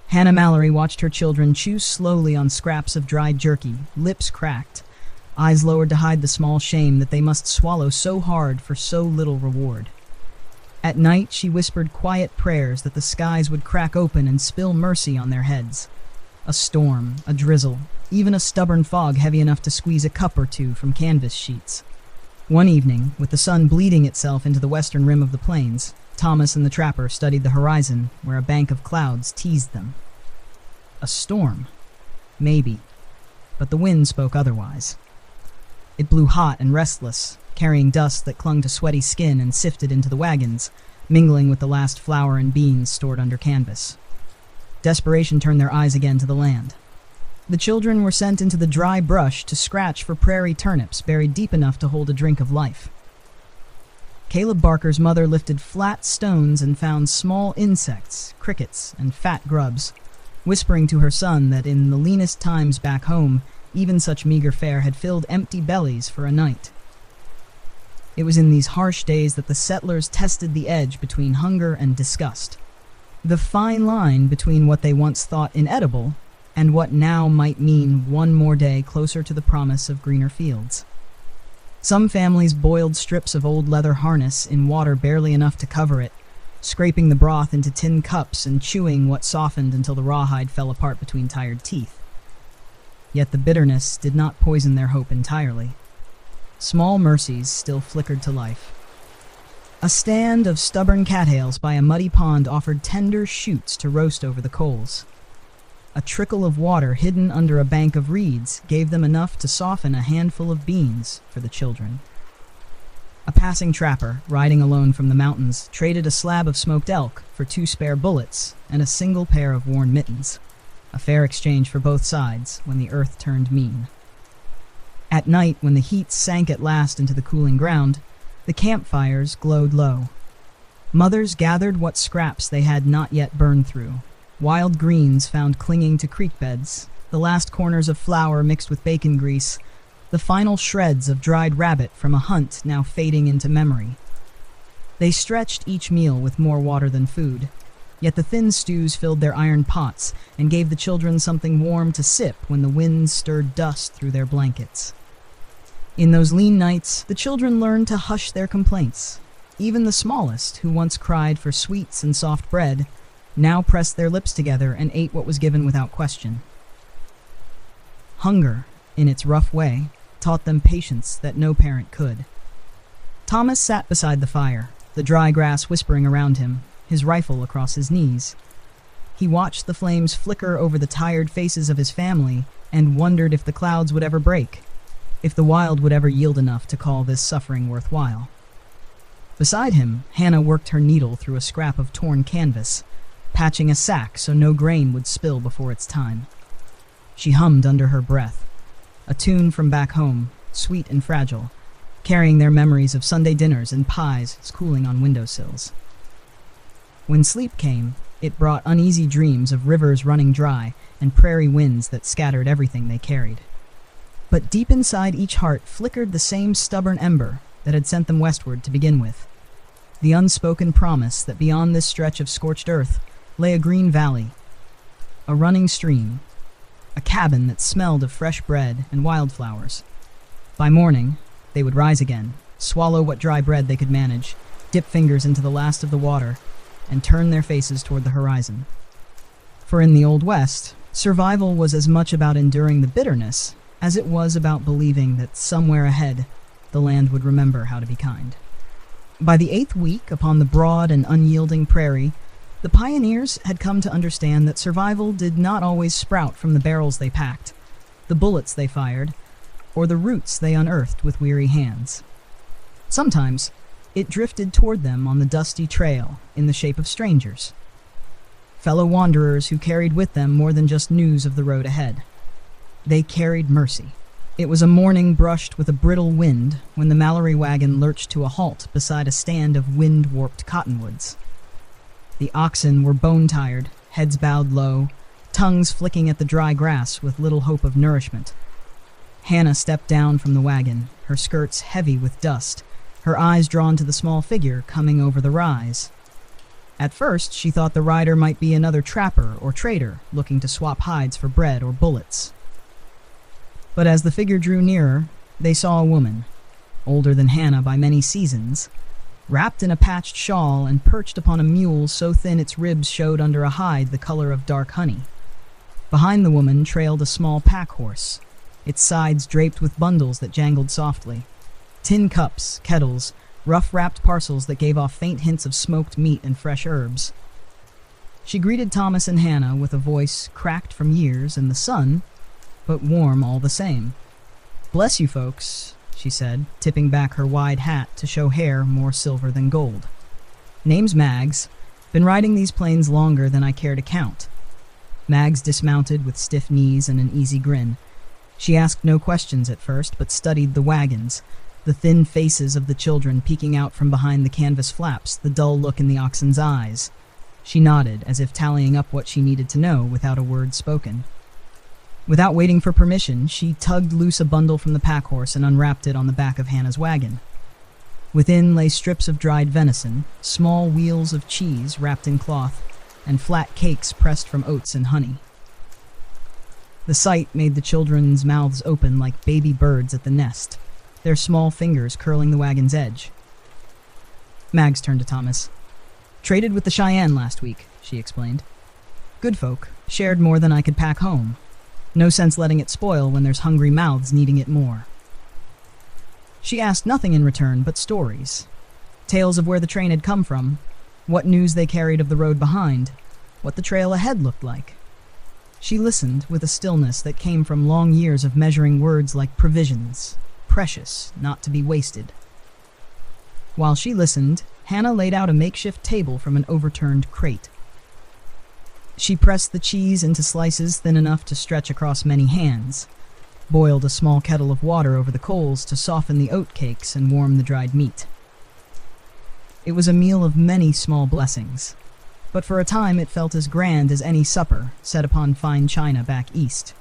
Hannah Mallory watched her children chew slowly on scraps of dried jerky, lips cracked, eyes lowered to hide the small shame that they must swallow so hard for so little reward. At night, she whispered quiet prayers that the skies would crack open and spill mercy on their heads. A storm, a drizzle, even a stubborn fog heavy enough to squeeze a cup or two from canvas sheets. One evening, with the sun bleeding itself into the western rim of the plains, Thomas and the trapper studied the horizon where a bank of clouds teased them. A storm. Maybe. But the wind spoke otherwise. It blew hot and restless, carrying dust that clung to sweaty skin and sifted into the wagons, mingling with the last flour and beans stored under canvas. Desperation turned their eyes again to the land. The children were sent into the dry brush to scratch for prairie turnips buried deep enough to hold a drink of life. Caleb Barker's mother lifted flat stones and found small insects, crickets, and fat grubs, whispering to her son that in the leanest times back home, even such meager fare had filled empty bellies for a night. It was in these harsh days that the settlers tested the edge between hunger and disgust, the fine line between what they once thought inedible and what now might mean one more day closer to the promise of greener fields. Some families boiled strips of old leather harness in water barely enough to cover it, scraping the broth into tin cups and chewing what softened until the rawhide fell apart between tired teeth. Yet the bitterness did not poison their hope entirely. Small mercies still flickered to life. A stand of stubborn cattails by a muddy pond offered tender shoots to roast over the coals. A trickle of water hidden under a bank of reeds gave them enough to soften a handful of beans for the children. A passing trapper, riding alone from the mountains, traded a slab of smoked elk for 2 spare bullets and a single pair of worn mittens, a fair exchange for both sides when the earth turned mean. At night, when the heat sank at last into the cooling ground, the campfires glowed low. Mothers gathered what scraps they had not yet burned through, wild greens found clinging to creek beds, the last corners of flour mixed with bacon grease, the final shreds of dried rabbit from a hunt now fading into memory. They stretched each meal with more water than food, yet the thin stews filled their iron pots and gave the children something warm to sip when the wind stirred dust through their blankets. In those lean nights, the children learned to hush their complaints. Even the smallest, who once cried for sweets and soft bread, now pressed their lips together and ate what was given without question. Hunger, in its rough way, taught them patience that no parent could. Thomas sat beside the fire, the dry grass whispering around him, his rifle across his knees. He watched the flames flicker over the tired faces of his family and wondered if the clouds would ever break, if the wild would ever yield enough to call this suffering worthwhile. Beside him, Hannah worked her needle through a scrap of torn canvas, patching a sack so no grain would spill before its time. She hummed under her breath, a tune from back home, sweet and fragile, carrying their memories of Sunday dinners and pies cooling on windowsills. When sleep came, it brought uneasy dreams of rivers running dry and prairie winds that scattered everything they carried. But deep inside each heart flickered the same stubborn ember that had sent them westward to begin with. The unspoken promise that beyond this stretch of scorched earth lay a green valley, a running stream, a cabin that smelled of fresh bread and wildflowers. By morning, they would rise again, swallow what dry bread they could manage, dip fingers into the last of the water, and turn their faces toward the horizon. For in the Old West, survival was as much about enduring the bitterness as it was about believing that somewhere ahead, the land would remember how to be kind. By the 8th week upon the broad and unyielding prairie, the pioneers had come to understand that survival did not always sprout from the barrels they packed, the bullets they fired, or the roots they unearthed with weary hands. Sometimes, it drifted toward them on the dusty trail in the shape of strangers, fellow wanderers who carried with them more than just news of the road ahead. They carried mercy. It was a morning brushed with a brittle wind when the Mallory wagon lurched to a halt beside a stand of wind-warped cottonwoods. The oxen were bone-tired, heads bowed low, tongues flicking at the dry grass with little hope of nourishment. Hannah stepped down from the wagon, her skirts heavy with dust, her eyes drawn to the small figure coming over the rise. At first, she thought the rider might be another trapper or trader looking to swap hides for bread or bullets. But as the figure drew nearer, they saw a woman, older than Hannah by many seasons, wrapped in a patched shawl and perched upon a mule so thin its ribs showed under a hide the color of dark honey. Behind the woman trailed a small pack horse, its sides draped with bundles that jangled softly. Tin cups, kettles, rough-wrapped parcels that gave off faint hints of smoked meat and fresh herbs. She greeted Thomas and Hannah with a voice cracked from years and the sun, but warm all the same. "Bless you folks," she said, tipping back her wide hat to show hair more silver than gold. "Name's Mags. Been riding these plains longer than I care to count." Mags dismounted with stiff knees and an easy grin. She asked no questions at first, but studied the wagons, the thin faces of the children peeking out from behind the canvas flaps, the dull look in the oxen's eyes. She nodded, as if tallying up what she needed to know without a word spoken. Without waiting for permission, she tugged loose a bundle from the pack horse and unwrapped it on the back of Hannah's wagon. Within lay strips of dried venison, small wheels of cheese wrapped in cloth, and flat cakes pressed from oats and honey. The sight made the children's mouths open like baby birds at the nest, their small fingers curling the wagon's edge. Mags turned to Thomas. "Traded with the Cheyenne last week," she explained. "Good folk, shared more than I could pack home. No sense letting it spoil when there's hungry mouths needing it more." She asked nothing in return but stories. Tales of where the train had come from, what news they carried of the road behind, what the trail ahead looked like. She listened with a stillness that came from long years of measuring words like provisions, precious, not to be wasted. While she listened, Hannah laid out a makeshift table from an overturned crate. She pressed the cheese into slices thin enough to stretch across many hands, boiled a small kettle of water over the coals to soften the oat cakes and warm the dried meat. It was a meal of many small blessings, but for a time it felt as grand as any supper set upon fine china back east.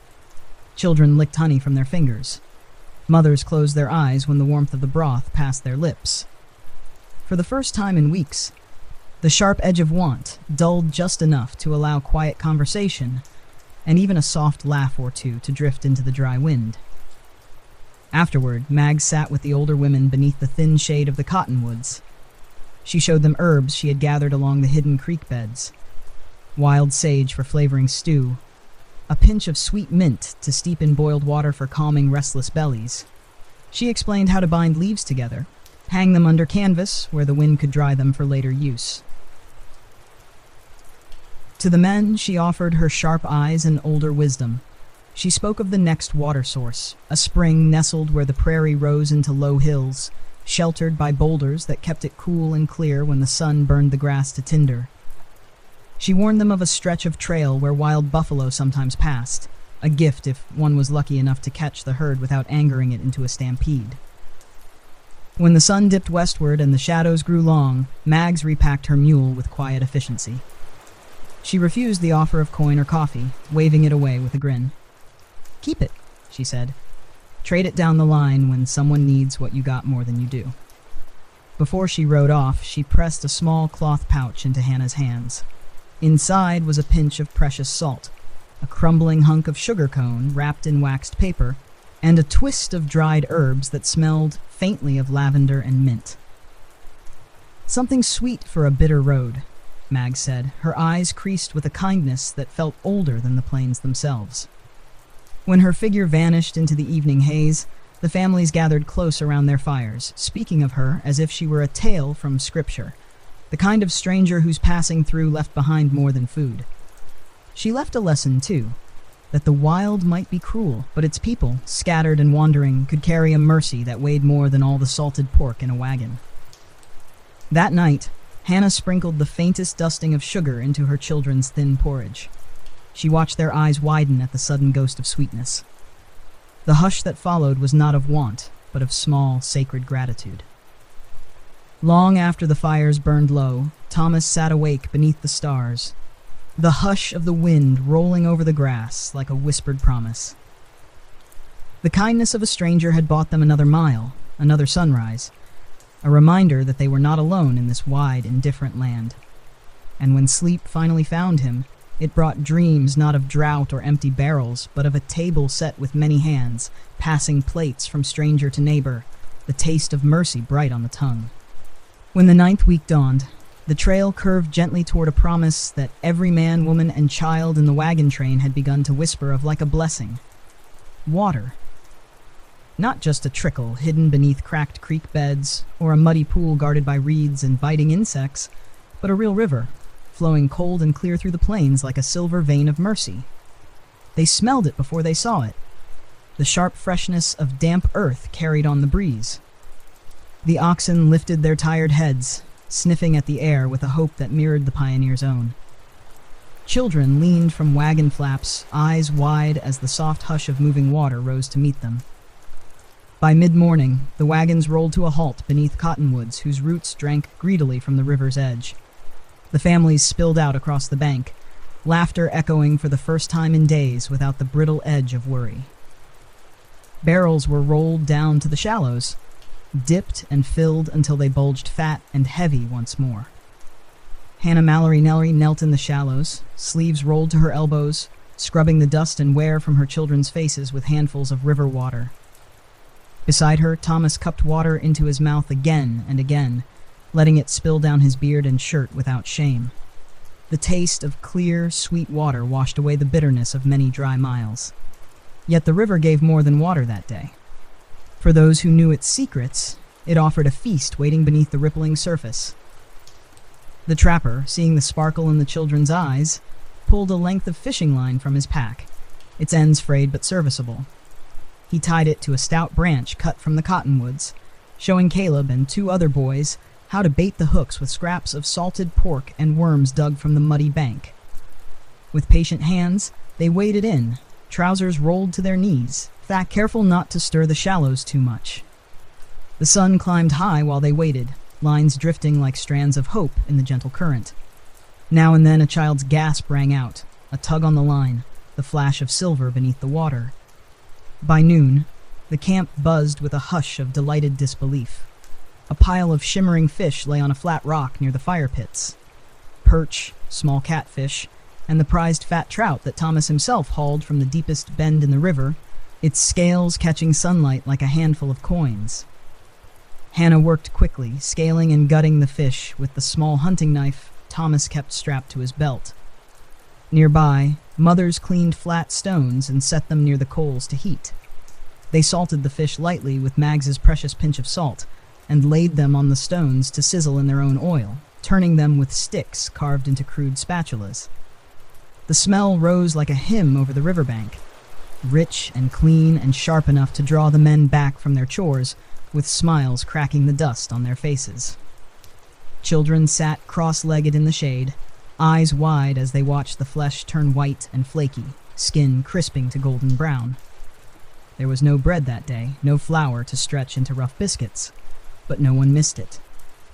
Children licked honey from their fingers. Mothers closed their eyes when the warmth of the broth passed their lips. For the first time in weeks, the sharp edge of want dulled just enough to allow quiet conversation and even a soft laugh or two to drift into the dry wind. Afterward, Mag sat with the older women beneath the thin shade of the cottonwoods. She showed them herbs she had gathered along the hidden creek beds, wild sage for flavoring stew, a pinch of sweet mint to steep in boiled water for calming restless bellies. She explained how to bind leaves together, hang them under canvas where the wind could dry them for later use. To the men, she offered her sharp eyes and older wisdom. She spoke of the next water source, a spring nestled where the prairie rose into low hills, sheltered by boulders that kept it cool and clear when the sun burned the grass to tinder. She warned them of a stretch of trail where wild buffalo sometimes passed, a gift if one was lucky enough to catch the herd without angering it into a stampede. When the sun dipped westward and the shadows grew long, Mags repacked her mule with quiet efficiency. She refused the offer of coin or coffee, waving it away with a grin. "Keep it," she said. "Trade it down the line when someone needs what you got more than you do." Before she rode off, she pressed a small cloth pouch into Hannah's hands. Inside was a pinch of precious salt, a crumbling hunk of sugar cone wrapped in waxed paper, and a twist of dried herbs that smelled faintly of lavender and mint. "Something sweet for a bitter road," Mag said, her eyes creased with a kindness that felt older than the plains themselves. When her figure vanished into the evening haze, the families gathered close around their fires, speaking of her as if she were a tale from scripture, the kind of stranger whose passing through left behind more than food. She left a lesson, too, that the wild might be cruel, but its people, scattered and wandering, could carry a mercy that weighed more than all the salted pork in a wagon. That night, Hannah sprinkled the faintest dusting of sugar into her children's thin porridge. She watched their eyes widen at the sudden ghost of sweetness. The hush that followed was not of want, but of small, sacred gratitude. Long after the fires burned low, Thomas sat awake beneath the stars, the hush of the wind rolling over the grass like a whispered promise. The kindness of a stranger had bought them another mile, another sunrise, a reminder that they were not alone in this wide, indifferent land. And when sleep finally found him, it brought dreams not of drought or empty barrels, but of a table set with many hands, passing plates from stranger to neighbor, the taste of mercy bright on the tongue. When the 9th week dawned, the trail curved gently toward a promise that every man, woman, and child in the wagon train had begun to whisper of like a blessing. Water. Not just a trickle hidden beneath cracked creek beds, or a muddy pool guarded by reeds and biting insects, but a real river, flowing cold and clear through the plains like a silver vein of mercy. They smelled it before they saw it. The sharp freshness of damp earth carried on the breeze. The oxen lifted their tired heads, sniffing at the air with a hope that mirrored the pioneers' own. Children leaned from wagon flaps, eyes wide as the soft hush of moving water rose to meet them. By mid-morning, the wagons rolled to a halt beneath cottonwoods whose roots drank greedily from the river's edge. The families spilled out across the bank, laughter echoing for the first time in days without the brittle edge of worry. Barrels were rolled down to the shallows, dipped and filled until they bulged fat and heavy once more. Hannah Mallory knelt in the shallows, sleeves rolled to her elbows, scrubbing the dust and wear from her children's faces with handfuls of river water. Beside her, Thomas cupped water into his mouth again and again, letting it spill down his beard and shirt without shame. The taste of clear, sweet water washed away the bitterness of many dry miles. Yet the river gave more than water that day. For those who knew its secrets, it offered a feast waiting beneath the rippling surface. The trapper, seeing the sparkle in the children's eyes, pulled a length of fishing line from his pack, its ends frayed but serviceable. He tied it to a stout branch cut from the cottonwoods, showing Caleb and 2 other boys how to bait the hooks with scraps of salted pork and worms dug from the muddy bank. With patient hands, they waded in, trousers rolled to their knees, careful not to stir the shallows too much. The sun climbed high while they waited, lines drifting like strands of hope in the gentle current. Now and then a child's gasp rang out, a tug on the line, the flash of silver beneath the water. By noon, the camp buzzed with a hush of delighted disbelief. A pile of shimmering fish lay on a flat rock near the fire pits. Perch, small catfish, and the prized fat trout that Thomas himself hauled from the deepest bend in the river, its scales catching sunlight like a handful of coins. Hannah worked quickly, scaling and gutting the fish with the small hunting knife Thomas kept strapped to his belt. Nearby, mothers cleaned flat stones and set them near the coals to heat. They salted the fish lightly with Mags's precious pinch of salt and laid them on the stones to sizzle in their own oil, turning them with sticks carved into crude spatulas. The smell rose like a hymn over the riverbank, rich and clean and sharp enough to draw the men back from their chores, with smiles cracking the dust on their faces. Children sat cross-legged in the shade, eyes wide as they watched the flesh turn white and flaky, skin crisping to golden brown. There was no bread that day, no flour to stretch into rough biscuits, but no one missed it.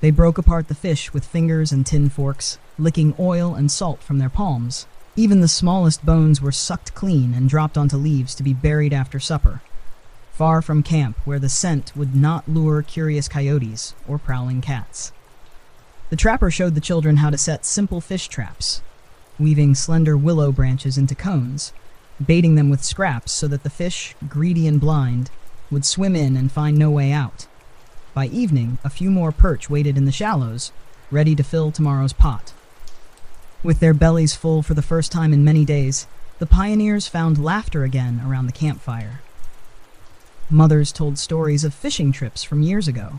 They broke apart the fish with fingers and tin forks, licking oil and salt from their palms. Even the smallest bones were sucked clean and dropped onto leaves to be buried after supper, far from camp where the scent would not lure curious coyotes or prowling cats. The trapper showed the children how to set simple fish traps, weaving slender willow branches into cones, baiting them with scraps so that the fish, greedy and blind, would swim in and find no way out. By evening, a few more perch waited in the shallows, ready to fill tomorrow's pot. With their bellies full for the first time in many days, the pioneers found laughter again around the campfire. Mothers told stories of fishing trips from years ago,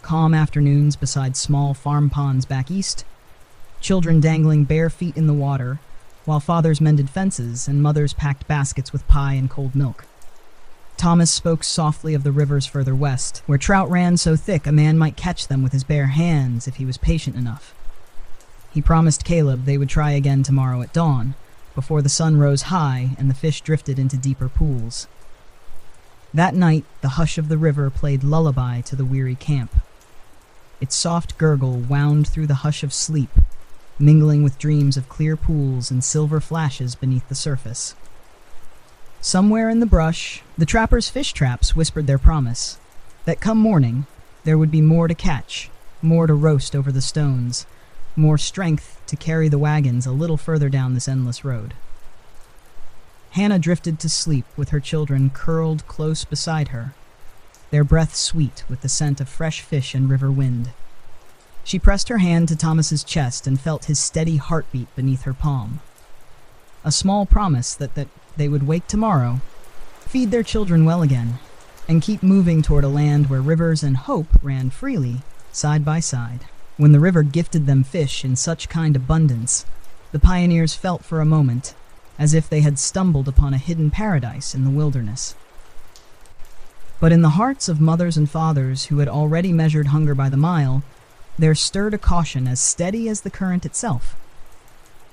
calm afternoons beside small farm ponds back east, children dangling bare feet in the water, while fathers mended fences and mothers packed baskets with pie and cold milk. Thomas spoke softly of the rivers further west, where trout ran so thick a man might catch them with his bare hands if he was patient enough. He promised Caleb they would try again tomorrow at dawn, before the sun rose high and the fish drifted into deeper pools. That night, the hush of the river played lullaby to the weary camp. Its soft gurgle wound through the hush of sleep, mingling with dreams of clear pools and silver flashes beneath the surface. Somewhere in the brush, the trappers' fish traps whispered their promise, that come morning, there would be more to catch, more to roast over the stones, more strength to carry the wagons a little further down this endless road. Hannah drifted to sleep with her children curled close beside her, their breath sweet with the scent of fresh fish and river wind. She pressed her hand to Thomas's chest and felt his steady heartbeat beneath her palm. A small promise that they would wake tomorrow, feed their children well again, and keep moving toward a land where rivers and hope ran freely, side by side. When the river gifted them fish in such kind abundance, the pioneers felt for a moment as if they had stumbled upon a hidden paradise in the wilderness. But in the hearts of mothers and fathers who had already measured hunger by the mile, there stirred a caution as steady as the current itself.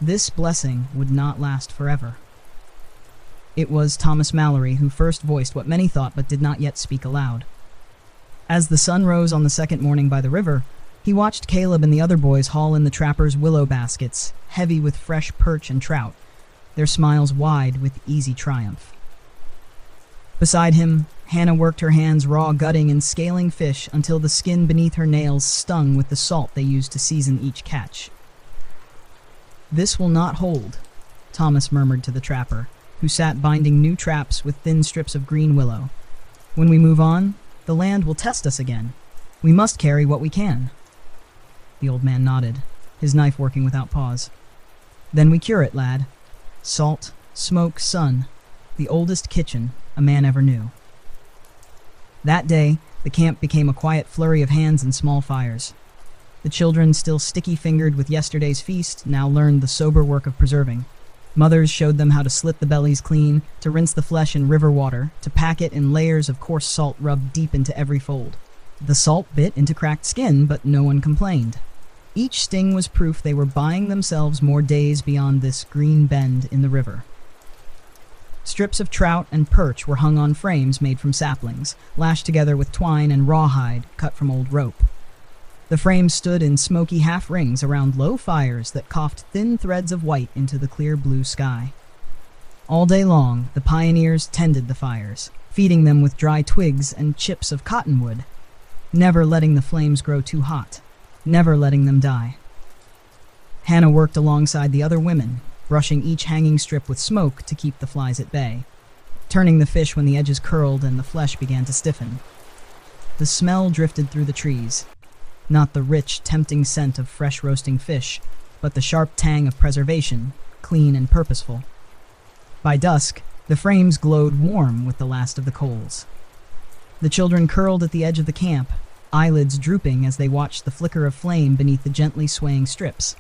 This blessing would not last forever. It was Thomas Mallory who first voiced what many thought but did not yet speak aloud. As the sun rose on the second morning by the river, he watched Caleb and the other boys haul in the trappers' willow baskets, heavy with fresh perch and trout, their smiles wide with easy triumph. Beside him, Hannah worked her hands raw gutting and scaling fish until the skin beneath her nails stung with the salt they used to season each catch. "This will not hold," Thomas murmured to the trapper, who sat binding new traps with thin strips of green willow. "When we move on, the land will test us again. We must carry what we can." The old man nodded, his knife working without pause. "Then we cure it, lad. Salt, smoke, sun, the oldest kitchen a man ever knew." That day, the camp became a quiet flurry of hands and small fires. The children, still sticky-fingered with yesterday's feast, now learned the sober work of preserving. Mothers showed them how to slit the bellies clean, to rinse the flesh in river water, to pack it in layers of coarse salt rubbed deep into every fold. The salt bit into cracked skin, but no one complained. Each sting was proof they were buying themselves more days beyond this green bend in the river. Strips of trout and perch were hung on frames made from saplings, lashed together with twine and rawhide cut from old rope. The frames stood in smoky half-rings around low fires that coughed thin threads of white into the clear blue sky. All day long, the pioneers tended the fires, feeding them with dry twigs and chips of cottonwood, never letting the flames grow too hot, never letting them die. Hannah worked alongside the other women, brushing each hanging strip with smoke to keep the flies at bay, turning the fish when the edges curled and the flesh began to stiffen. The smell drifted through the trees, not the rich, tempting scent of fresh roasting fish, but the sharp tang of preservation, clean and purposeful. By dusk, the frames glowed warm with the last of the coals. The children curled at the edge of the camp, eyelids drooping as they watched the flicker of flame beneath the gently swaying strips.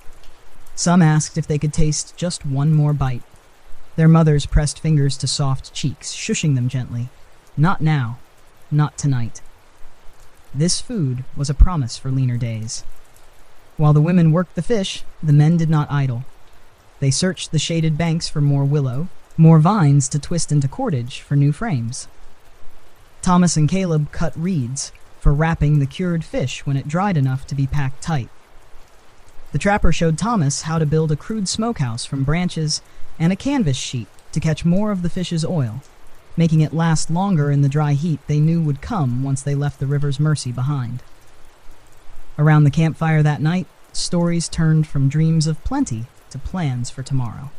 Some asked if they could taste just one more bite. Their mothers pressed fingers to soft cheeks, shushing them gently. Not now. Not tonight. This food was a promise for leaner days. While the women worked the fish, the men did not idle. They searched the shaded banks for more willow, more vines to twist into cordage for new frames. Thomas and Caleb cut reeds for wrapping the cured fish when it dried enough to be packed tight. The trapper showed Thomas how to build a crude smokehouse from branches and a canvas sheet to catch more of the fish's oil, making it last longer in the dry heat they knew would come once they left the river's mercy behind. Around the campfire that night, stories turned from dreams of plenty to plans for tomorrow.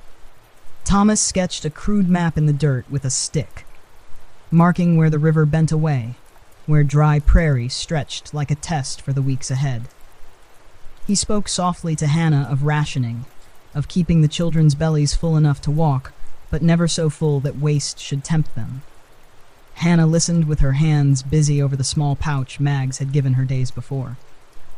Thomas sketched a crude map in the dirt with a stick, marking where the river bent away, where dry prairie stretched like a test for the weeks ahead. He spoke softly to Hannah of rationing, of keeping the children's bellies full enough to walk, but never so full that waste should tempt them. Hannah listened with her hands busy over the small pouch Mags had given her days before.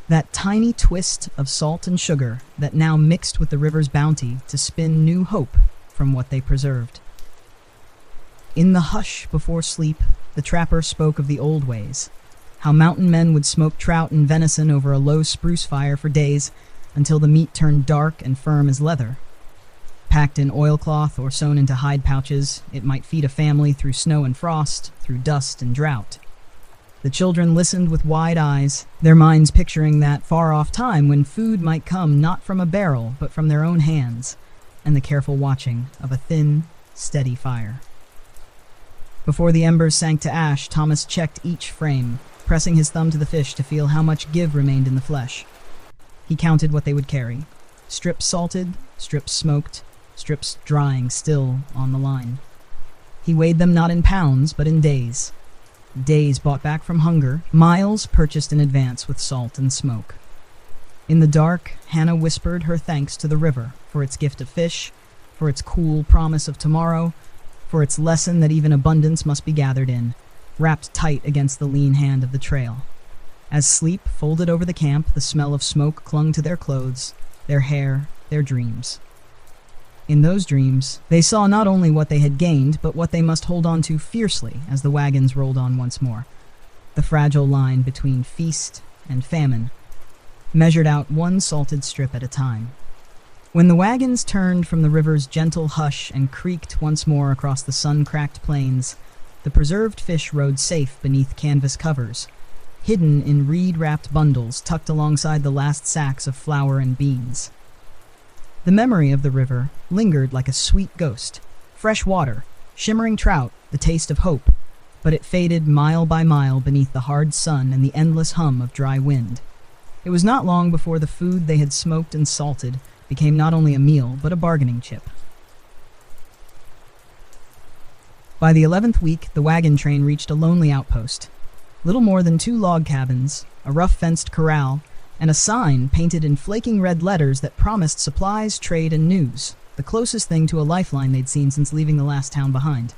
That tiny twist of salt and sugar that now mixed with the river's bounty to spin new hope from what they preserved. In the hush before sleep, the trapper spoke of the old ways, how mountain men would smoke trout and venison over a low spruce fire for days until the meat turned dark and firm as leather. Packed in oilcloth or sewn into hide pouches, it might feed a family through snow and frost, through dust and drought. The children listened with wide eyes, their minds picturing that far-off time when food might come not from a barrel, but from their own hands, and the careful watching of a thin, steady fire. Before the embers sank to ash, Thomas checked each frame, pressing his thumb to the fish to feel how much give remained in the flesh. He counted what they would carry. Strips salted, strips smoked, strips drying still on the line. He weighed them not in pounds, but in days. Days bought back from hunger, miles purchased in advance with salt and smoke. In the dark, Hannah whispered her thanks to the river for its gift of fish, for its cool promise of tomorrow, for its lesson that even abundance must be gathered in, wrapped tight against the lean hand of the trail. As sleep folded over the camp, the smell of smoke clung to their clothes, their hair, their dreams. In those dreams, they saw not only what they had gained, but what they must hold on to fiercely as the wagons rolled on once more. The fragile line between feast and famine, measured out one salted strip at a time. When the wagons turned from the river's gentle hush and creaked once more across the sun-cracked plains, the preserved fish rode safe beneath canvas covers, hidden in reed-wrapped bundles tucked alongside the last sacks of flour and beans. The memory of the river lingered like a sweet ghost. Fresh water, shimmering trout, the taste of hope, but it faded mile by mile beneath the hard sun and the endless hum of dry wind. It was not long before the food they had smoked and salted became not only a meal, but a bargaining chip. By the 11th week, the wagon train reached a lonely outpost. Little more than 2 log cabins, a rough-fenced corral, and a sign painted in flaking red letters that promised supplies, trade, and news, the closest thing to a lifeline they'd seen since leaving the last town behind.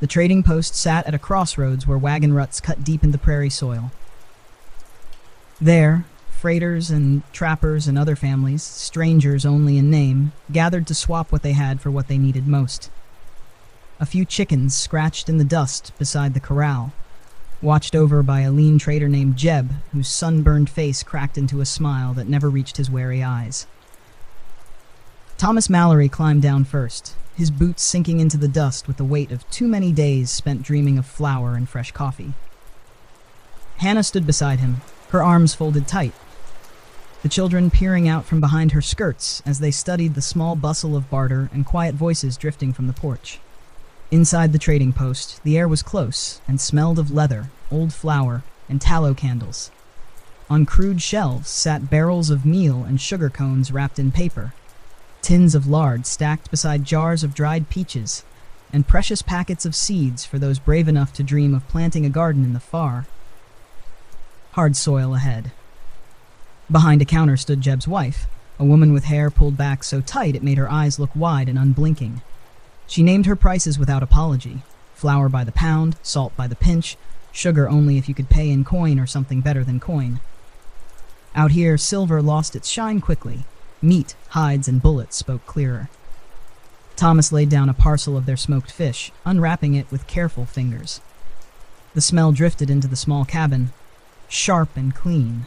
The trading post sat at a crossroads where wagon ruts cut deep into prairie soil. There, freighters and trappers and other families, strangers only in name, gathered to swap what they had for what they needed most. A few chickens scratched in the dust beside the corral, watched over by a lean trader named Jeb, whose sunburned face cracked into a smile that never reached his wary eyes. Thomas Mallory climbed down first, his boots sinking into the dust with the weight of too many days spent dreaming of flour and fresh coffee. Hannah stood beside him, her arms folded tight, the children peering out from behind her skirts as they studied the small bustle of barter and quiet voices drifting from the porch. Inside the trading post, the air was close and smelled of leather, old flour, and tallow candles. On crude shelves sat barrels of meal and sugar cones wrapped in paper, tins of lard stacked beside jars of dried peaches, and precious packets of seeds for those brave enough to dream of planting a garden in the far, hard soil ahead. Behind a counter stood Jeb's wife, a woman with hair pulled back so tight it made her eyes look wide and unblinking. She named her prices without apology: flour by the pound, salt by the pinch, sugar only if you could pay in coin or something better than coin. Out here, silver lost its shine quickly. Meat, hides, and bullets spoke clearer. Thomas laid down a parcel of their smoked fish, unwrapping it with careful fingers. The smell drifted into the small cabin, sharp and clean.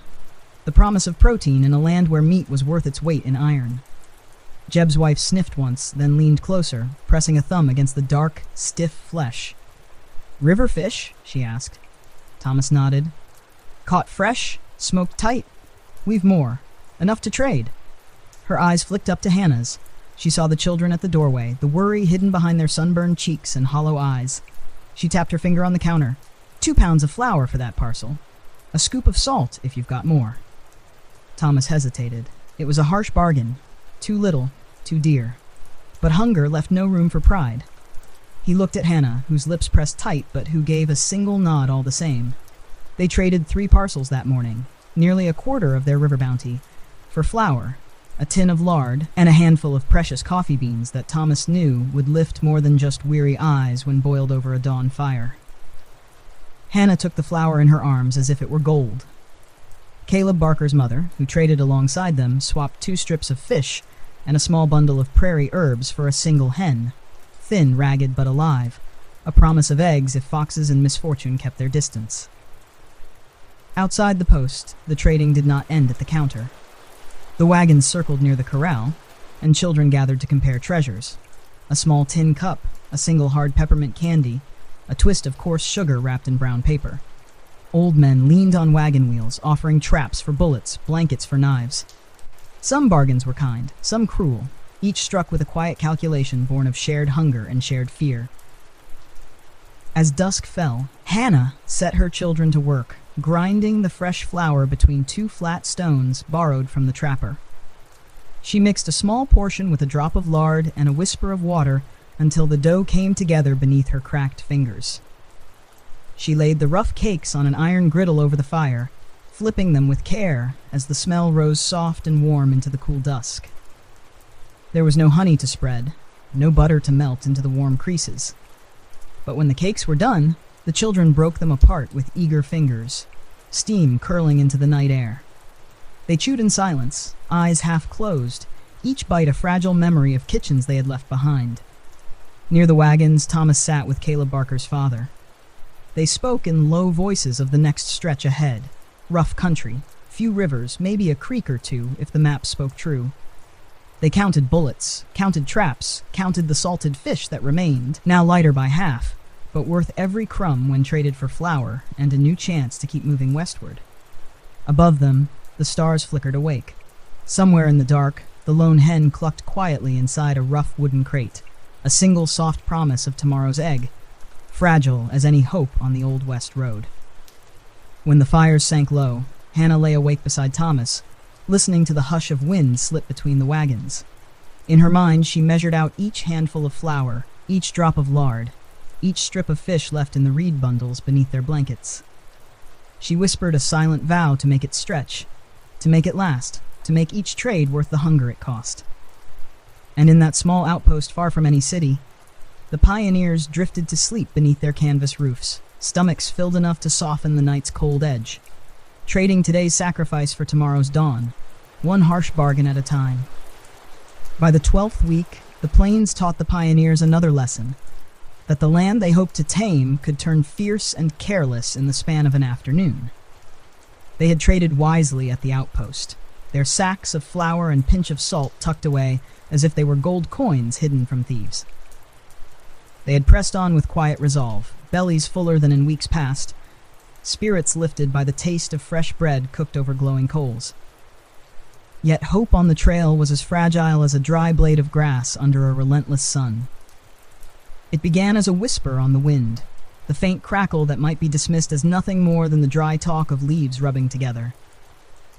The promise of protein in a land where meat was worth its weight in iron. Jeb's wife sniffed once, then leaned closer, pressing a thumb against the dark, stiff flesh. "River fish?" she asked. Thomas nodded. "Caught fresh, smoked tight. We've more. Enough to trade." Her eyes flicked up to Hannah's. She saw the children at the doorway, the worry hidden behind their sunburned cheeks and hollow eyes. She tapped her finger on the counter. 2 pounds of flour for that parcel. A scoop of salt, if you've got more. Thomas hesitated. It was a harsh bargain. Too little, too dear. But hunger left no room for pride. He looked at Hannah, whose lips pressed tight but who gave a single nod all the same. They traded 3 parcels that morning, nearly a quarter of their river bounty, for flour, a tin of lard, and a handful of precious coffee beans that Thomas knew would lift more than just weary eyes when boiled over a dawn fire. Hannah took the flour in her arms as if it were gold. Caleb Barker's mother, who traded alongside them, swapped 2 strips of fish and a small bundle of prairie herbs for a single hen, thin, ragged, but alive, a promise of eggs if foxes and misfortune kept their distance. Outside the post, the trading did not end at the counter. The wagons circled near the corral, and children gathered to compare treasures. A small tin cup, a single hard peppermint candy, a twist of coarse sugar wrapped in brown paper. Old men leaned on wagon wheels, offering traps for bullets, blankets for knives. Some bargains were kind, some cruel, each struck with a quiet calculation born of shared hunger and shared fear. As dusk fell, Hannah set her children to work, grinding the fresh flour between 2 flat stones borrowed from the trapper. She mixed a small portion with a drop of lard and a whisper of water until the dough came together beneath her cracked fingers. She laid the rough cakes on an iron griddle over the fire, flipping them with care as the smell rose soft and warm into the cool dusk. There was no honey to spread, no butter to melt into the warm creases. But when the cakes were done, the children broke them apart with eager fingers, steam curling into the night air. They chewed in silence, eyes half closed, each bite a fragile memory of kitchens they had left behind. Near the wagons, Thomas sat with Caleb Barker's father. They spoke in low voices of the next stretch ahead. Rough country, few rivers, maybe a creek or 2 if the map spoke true. They counted bullets, counted traps, counted the salted fish that remained, now lighter by half, but worth every crumb when traded for flour and a new chance to keep moving westward. Above them, the stars flickered awake. Somewhere in the dark, the lone hen clucked quietly inside a rough wooden crate, a single soft promise of tomorrow's egg, fragile as any hope on the old west road. When the fires sank low, Hannah lay awake beside Thomas, listening to the hush of wind slip between the wagons. In her mind, she measured out each handful of flour, each drop of lard, each strip of fish left in the reed bundles beneath their blankets. She whispered a silent vow to make it stretch, to make it last, to make each trade worth the hunger it cost. And in that small outpost far from any city, the pioneers drifted to sleep beneath their canvas roofs, stomachs filled enough to soften the night's cold edge, trading today's sacrifice for tomorrow's dawn, one harsh bargain at a time. By the 12th week, the plains taught the pioneers another lesson, that the land they hoped to tame could turn fierce and careless in the span of an afternoon. They had traded wisely at the outpost, their sacks of flour and pinch of salt tucked away as if they were gold coins hidden from thieves. They had pressed on with quiet resolve, bellies fuller than in weeks past, spirits lifted by the taste of fresh bread cooked over glowing coals. Yet hope on the trail was as fragile as a dry blade of grass under a relentless sun. It began as a whisper on the wind, the faint crackle that might be dismissed as nothing more than the dry talk of leaves rubbing together.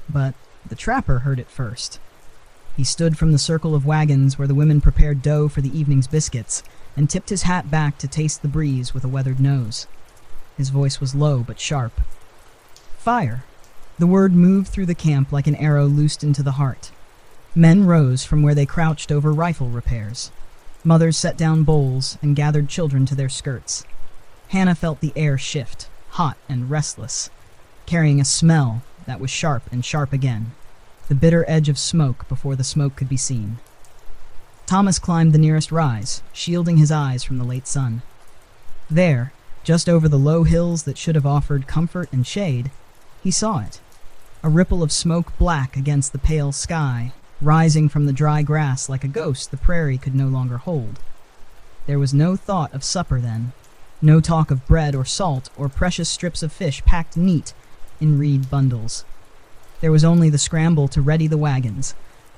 But the trapper heard it first. He stood from the circle of wagons where the women prepared dough for the evening's biscuits and tipped his hat back to taste the breeze with a weathered nose. His voice was low but sharp. Fire. The word moved through the camp like an arrow loosed into the heart. Men rose from where they crouched over rifle repairs. Mothers set down bowls and gathered children to their skirts. Hannah felt the air shift, hot and restless, carrying a smell that was sharp and sharp again, the bitter edge of smoke before the smoke could be seen. Thomas climbed the nearest rise, shielding his eyes from the late sun. There, just over the low hills that should have offered comfort and shade, He saw it. A ripple of smoke black against the pale sky, rising from the dry grass like a ghost the prairie could no longer hold. There was no thought of supper then, no talk of bread or salt or precious strips of fish packed neat in reed bundles. There was only the scramble to ready the wagons,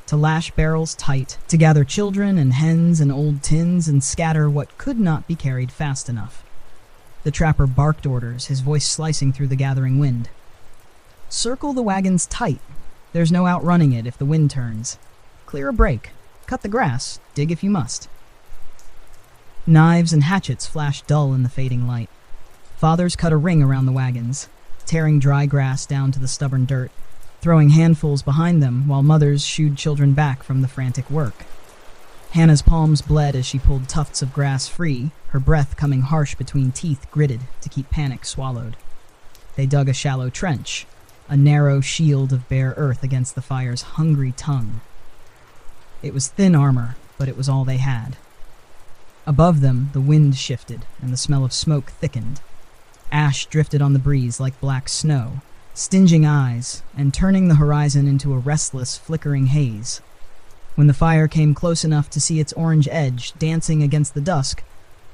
to lash barrels tight, to gather children and hens and old tins and scatter what could not be carried fast enough. The trapper barked orders, his voice slicing through the gathering wind. Circle the wagons tight. There's no outrunning it if the wind turns. Clear a break. Cut the grass. Dig if you must. Knives and hatchets flashed dull in the fading light. Fathers cut a ring around the wagons, tearing dry grass down to the stubborn dirt, throwing handfuls behind them while mothers shooed children back from the frantic work. Hannah's palms bled as she pulled tufts of grass free, her breath coming harsh between teeth gritted to keep panic swallowed. They dug a shallow trench, a narrow shield of bare earth against the fire's hungry tongue. It was thin armor, but it was all they had. Above them, the wind shifted, and the smell of smoke thickened. Ash drifted on the breeze like black snow, stinging eyes, and turning the horizon into a restless, flickering haze. When the fire came close enough to see its orange edge dancing against the dusk,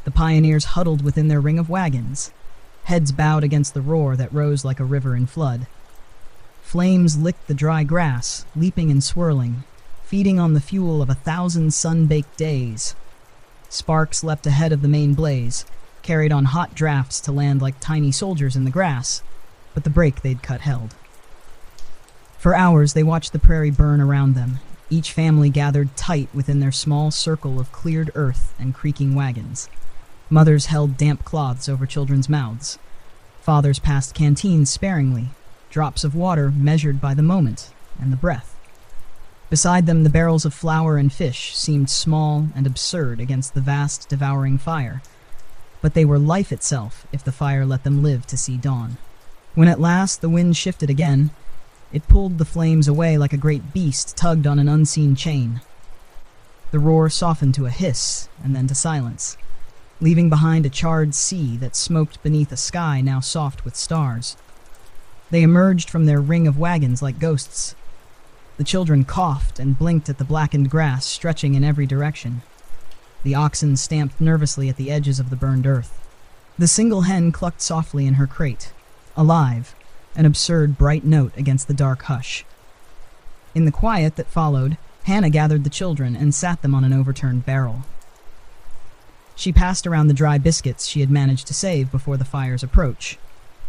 the pioneers huddled within their ring of wagons, heads bowed against the roar that rose like a river in flood. Flames licked the dry grass, leaping and swirling, feeding on the fuel of 1,000 sun-baked days. Sparks leapt ahead of the main blaze, carried on hot drafts to land like tiny soldiers in the grass, but the break they'd cut held. For hours they watched the prairie burn around them, each family gathered tight within their small circle of cleared earth and creaking wagons. Mothers held damp cloths over children's mouths. Fathers passed canteens sparingly, drops of water measured by the moment and the breath. Beside them, the barrels of flour and fish seemed small and absurd against the vast, devouring fire, but they were life itself if the fire let them live to see dawn. When at last the wind shifted again, it pulled the flames away like a great beast tugged on an unseen chain. The roar softened to a hiss and then to silence, leaving behind a charred sea that smoked beneath a sky now soft with stars. They emerged from their ring of wagons like ghosts. The children coughed and blinked at the blackened grass stretching in every direction. The oxen stamped nervously at the edges of the burned earth. The single hen clucked softly in her crate, alive, an absurd bright note against the dark hush. In the quiet that followed, Hannah gathered the children and sat them on an overturned barrel. She passed around the dry biscuits she had managed to save before the fire's approach.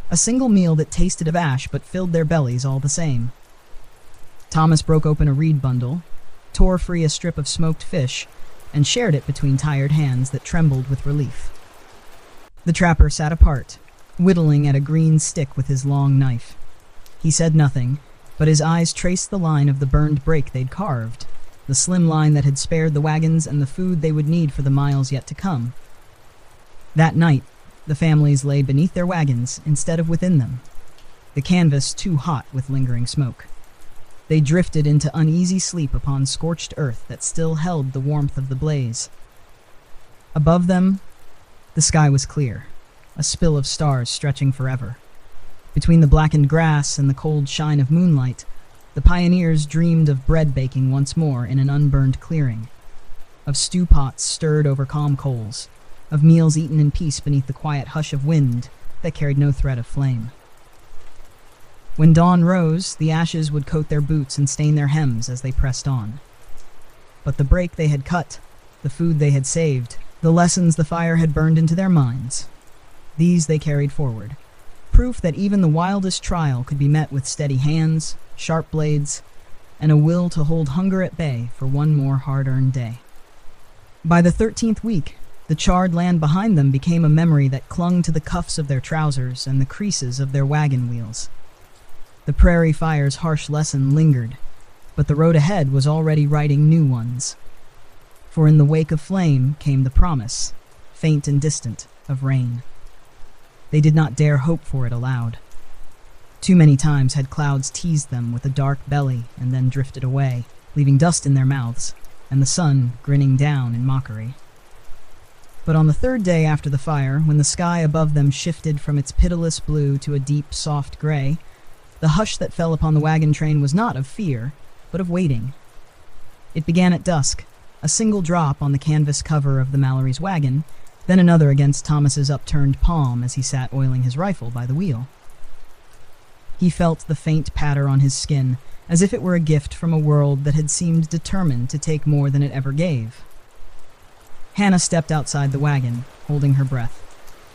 A single meal that tasted of ash but filled their bellies all the same. Thomas broke open a reed bundle, tore free a strip of smoked fish, and shared it between tired hands that trembled with relief. The trapper sat apart, whittling at a green stick with his long knife. He said nothing, but his eyes traced the line of the burned break they'd carved, the slim line that had spared the wagons and the food they would need for the miles yet to come. That night, the families lay beneath their wagons instead of within them, the canvas too hot with lingering smoke. They drifted into uneasy sleep upon scorched earth that still held the warmth of the blaze. Above them, the sky was clear, a spill of stars stretching forever. Between the blackened grass and the cold shine of moonlight, the pioneers dreamed of bread baking once more in an unburned clearing, of stew pots stirred over calm coals, of meals eaten in peace beneath the quiet hush of wind that carried no threat of flame. When dawn rose, the ashes would coat their boots and stain their hems as they pressed on. But the break they had cut, the food they had saved, the lessons the fire had burned into their minds, these they carried forward, proof that even the wildest trial could be met with steady hands, sharp blades, and a will to hold hunger at bay for one more hard-earned day. By the 13th week, the charred land behind them became a memory that clung to the cuffs of their trousers and the creases of their wagon wheels. The prairie fire's harsh lesson lingered, but the road ahead was already writing new ones. For in the wake of flame came the promise, faint and distant, of rain. They did not dare hope for it aloud. Too many times had clouds teased them with a dark belly and then drifted away, leaving dust in their mouths, and the sun grinning down in mockery. But on the third day after the fire, when the sky above them shifted from its pitiless blue to a deep, soft gray, The hush that fell upon the wagon train was not of fear, but of waiting. It began at dusk, a single drop on the canvas cover of the Mallory's wagon, then another against Thomas's upturned palm as he sat oiling his rifle by the wheel. He felt the faint patter on his skin, as if it were a gift from a world that had seemed determined to take more than it ever gave. Hannah stepped outside the wagon, holding her breath.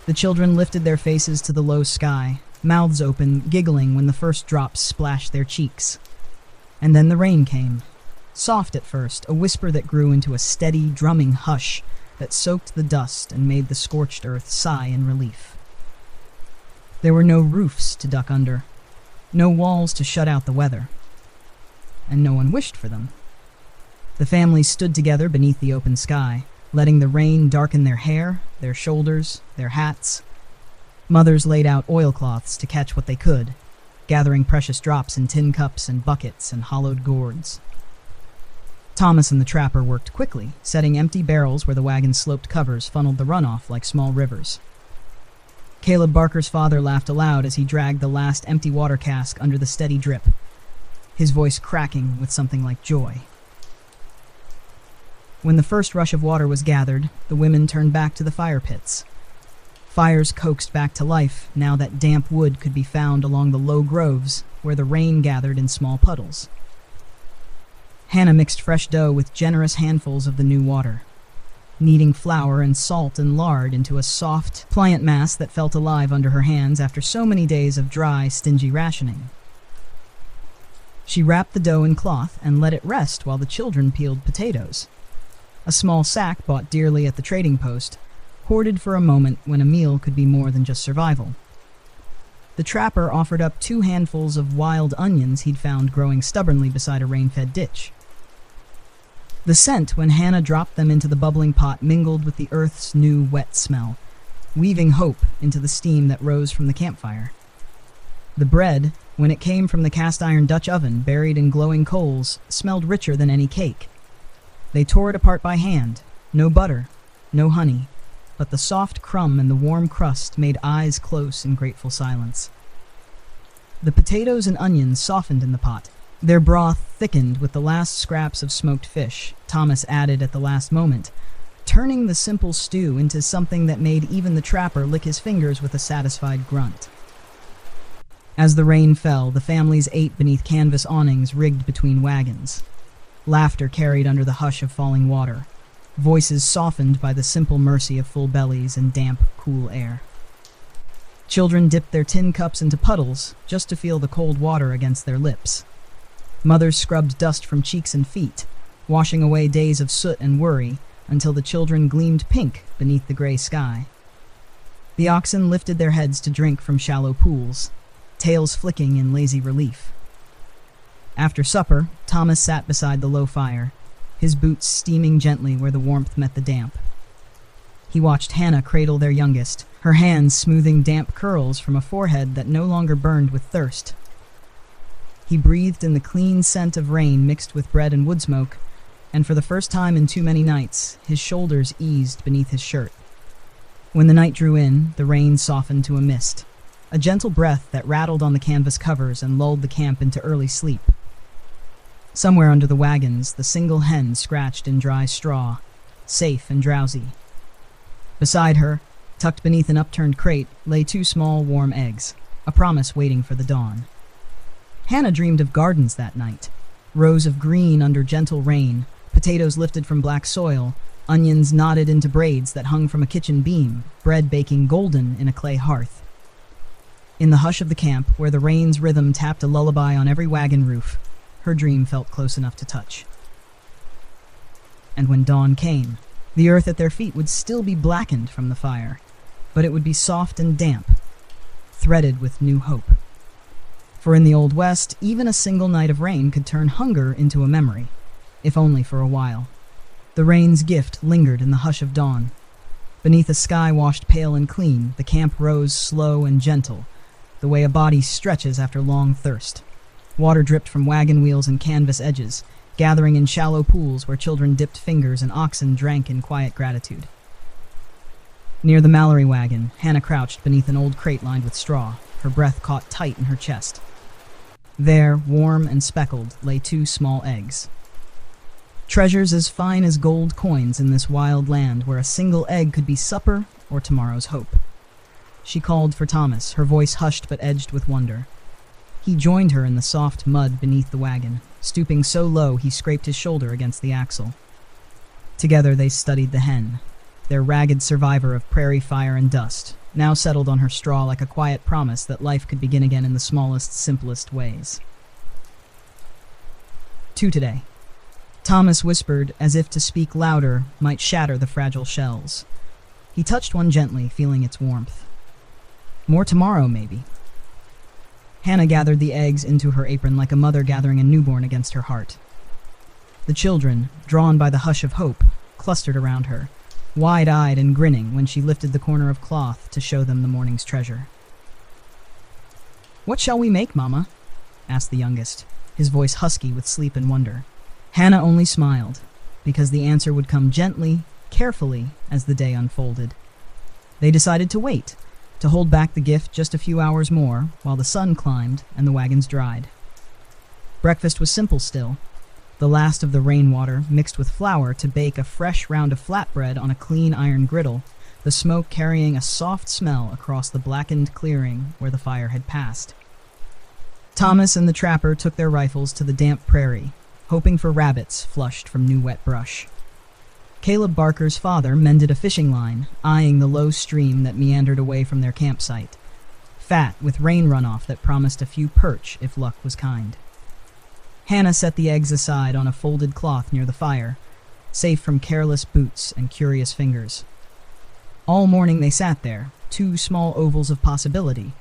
The children lifted their faces to the low sky, mouths open, giggling when the first drops splashed their cheeks. And then the rain came. Soft at first, a whisper that grew into a steady, drumming hush that soaked the dust and made the scorched earth sigh in relief. There were no roofs to duck under, no walls to shut out the weather, and no one wished for them. The families stood together beneath the open sky, letting the rain darken their hair, their shoulders, their hats. Mothers laid out oilcloths to catch what they could, gathering precious drops in tin cups and buckets and hollowed gourds. Thomas and the trapper worked quickly, setting empty barrels where the wagon's sloped covers funneled the runoff like small rivers. Caleb Barker's father laughed aloud as he dragged the last empty water cask under the steady drip, his voice cracking with something like joy. When the first rush of water was gathered, the women turned back to the fire pits. Fires coaxed back to life now that damp wood could be found along the low groves where the rain gathered in small puddles. Hannah mixed fresh dough with generous handfuls of the new water, kneading flour and salt and lard into a soft, pliant mass that felt alive under her hands after so many days of dry, stingy rationing. She wrapped the dough in cloth and let it rest while the children peeled potatoes. A small sack bought dearly at the trading post, hoarded for a moment when a meal could be more than just survival. The trapper offered up 2 handfuls of wild onions he'd found growing stubbornly beside a rain-fed ditch. The scent when Hannah dropped them into the bubbling pot mingled with the earth's new wet smell, weaving hope into the steam that rose from the campfire. The bread, when it came from the cast-iron Dutch oven buried in glowing coals, smelled richer than any cake. They tore it apart by hand, no butter, no honey, but the soft crumb and the warm crust made eyes close in grateful silence. The potatoes and onions softened in the pot. Their broth thickened with the last scraps of smoked fish, Thomas added at the last moment, turning the simple stew into something that made even the trapper lick his fingers with a satisfied grunt. As the rain fell, the families ate beneath canvas awnings rigged between wagons. Laughter carried under the hush of falling water, voices softened by the simple mercy of full bellies and damp, cool air. Children dipped their tin cups into puddles just to feel the cold water against their lips. Mothers scrubbed dust from cheeks and feet, washing away days of soot and worry until the children gleamed pink beneath the gray sky. The oxen lifted their heads to drink from shallow pools, tails flicking in lazy relief. After supper, Thomas sat beside the low fire, his boots steaming gently where the warmth met the damp. He watched Hannah cradle their youngest, her hands smoothing damp curls from a forehead that no longer burned with thirst. He breathed in the clean scent of rain mixed with bread and wood smoke, and for the first time in too many nights, his shoulders eased beneath his shirt. When the night drew in, the rain softened to a mist, a gentle breath that rattled on the canvas covers and lulled the camp into early sleep. Somewhere under the wagons, the single hen scratched in dry straw, safe and drowsy. Beside her, tucked beneath an upturned crate, lay 2 small, warm eggs, a promise waiting for the dawn. Hannah dreamed of gardens that night, rows of green under gentle rain, potatoes lifted from black soil, onions knotted into braids that hung from a kitchen beam, bread baking golden in a clay hearth. In the hush of the camp, where the rain's rhythm tapped a lullaby on every wagon roof, her dream felt close enough to touch. And when dawn came, the earth at their feet would still be blackened from the fire, but it would be soft and damp, threaded with new hope. For in the Old West, even a single night of rain could turn hunger into a memory, if only for a while. The rain's gift lingered in the hush of dawn. Beneath a sky washed pale and clean, the camp rose slow and gentle, the way a body stretches after long thirst. Water dripped from wagon wheels and canvas edges, gathering in shallow pools where children dipped fingers and oxen drank in quiet gratitude. Near the Mallory wagon, Hannah crouched beneath an old crate lined with straw, her breath caught tight in her chest. There, warm and speckled, lay 2 small eggs. Treasures as fine as gold coins in this wild land where a single egg could be supper or tomorrow's hope. She called for Thomas, her voice hushed but edged with wonder. He joined her in the soft mud beneath the wagon, stooping so low he scraped his shoulder against the axle. Together they studied the hen, their ragged survivor of prairie fire and dust, now settled on her straw like a quiet promise that life could begin again in the smallest, simplest ways. 2 today. Thomas whispered, as if to speak louder might shatter the fragile shells. He touched one gently, feeling its warmth. More tomorrow, maybe. Hannah gathered the eggs into her apron like a mother gathering a newborn against her heart. The children, drawn by the hush of hope, clustered around her, wide-eyed and grinning when she lifted the corner of cloth to show them the morning's treasure. "What shall we make, Mama?" asked the youngest, his voice husky with sleep and wonder. Hannah only smiled, because the answer would come gently, carefully, as the day unfolded. They decided to wait, to hold back the gift just a few hours more while the sun climbed and the wagons dried. Breakfast was simple still, the last of the rainwater mixed with flour to bake a fresh round of flatbread on a clean iron griddle, the smoke carrying a soft smell across the blackened clearing where the fire had passed. Thomas and the trapper took their rifles to the damp prairie, hoping for rabbits flushed from new wet brush. Caleb Barker's father mended a fishing line, eyeing the low stream that meandered away from their campsite, fat with rain runoff that promised a few perch if luck was kind. Hannah set the eggs aside on a folded cloth near the fire, safe from careless boots and curious fingers. All morning they sat there, 2 small ovals of possibility,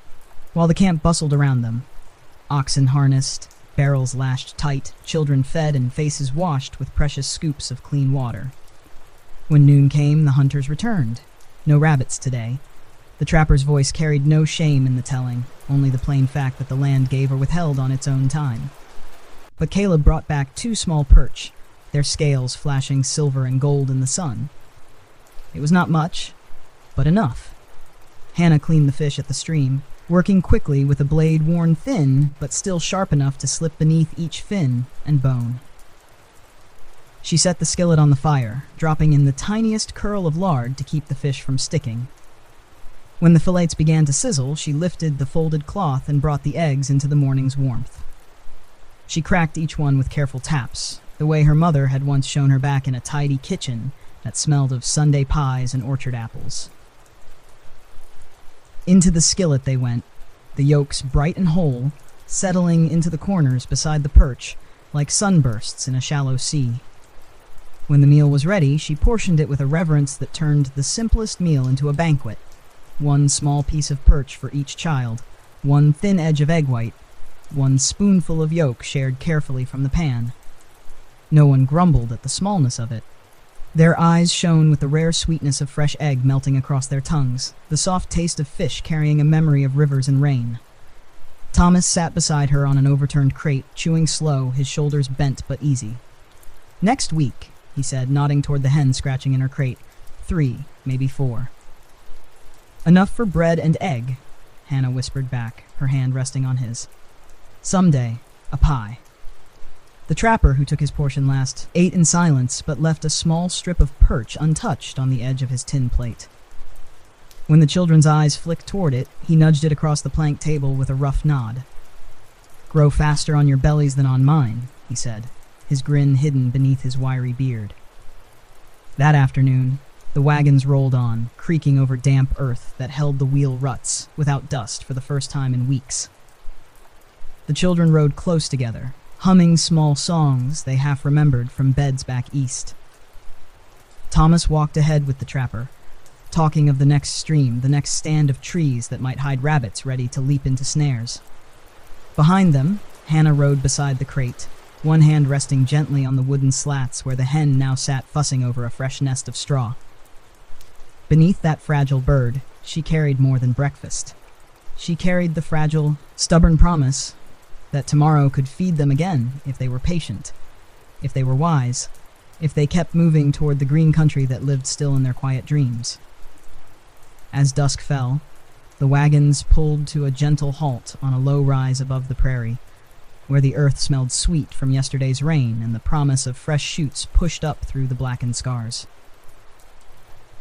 while the camp bustled around them. Oxen harnessed, barrels lashed tight, children fed and faces washed with precious scoops of clean water. When noon came, the hunters returned. No rabbits today. The trapper's voice carried no shame in the telling, only the plain fact that the land gave or withheld on its own time. But Caleb brought back 2 small perch, their scales flashing silver and gold in the sun. It was not much, but enough. Hannah cleaned the fish at the stream, working quickly with a blade worn thin, but still sharp enough to slip beneath each fin and bone. She set the skillet on the fire, dropping in the tiniest curl of lard to keep the fish from sticking. When the fillets began to sizzle, she lifted the folded cloth and brought the eggs into the morning's warmth. She cracked each one with careful taps, the way her mother had once shown her back in a tidy kitchen that smelled of Sunday pies and orchard apples. Into the skillet they went, the yolks bright and whole, settling into the corners beside the perch like sunbursts in a shallow sea. When the meal was ready, she portioned it with a reverence that turned the simplest meal into a banquet. 1 small piece of perch for each child, 1 thin edge of egg white, 1 spoonful of yolk shared carefully from the pan. No one grumbled at the smallness of it. Their eyes shone with the rare sweetness of fresh egg melting across their tongues, the soft taste of fish carrying a memory of rivers and rain. Thomas sat beside her on an overturned crate, chewing slow, his shoulders bent but easy. "Next week," he said, nodding toward the hen scratching in her crate. 3, maybe 4. "Enough for bread and egg," Hannah whispered back, her hand resting on his. "Someday, a pie." The trapper, who took his portion last, ate in silence, but left a small strip of perch untouched on the edge of his tin plate. When the children's eyes flicked toward it, he nudged it across the plank table with a rough nod. "Grow faster on your bellies than on mine," he said, his grin hidden beneath his wiry beard. That afternoon, the wagons rolled on, creaking over damp earth that held the wheel ruts, without dust for the first time in weeks. The children rode close together, humming small songs they half remembered from beds back east. Thomas walked ahead with the trapper, talking of the next stream, the next stand of trees that might hide rabbits ready to leap into snares. Behind them, Hannah rode beside the crate, one hand resting gently on the wooden slats where the hen now sat fussing over a fresh nest of straw. Beneath that fragile bird, she carried more than breakfast. She carried the fragile, stubborn promise that tomorrow could feed them again if they were patient, if they were wise, if they kept moving toward the green country that lived still in their quiet dreams. As dusk fell, the wagons pulled to a gentle halt on a low rise above the prairie, where the earth smelled sweet from yesterday's rain and the promise of fresh shoots pushed up through the blackened scars.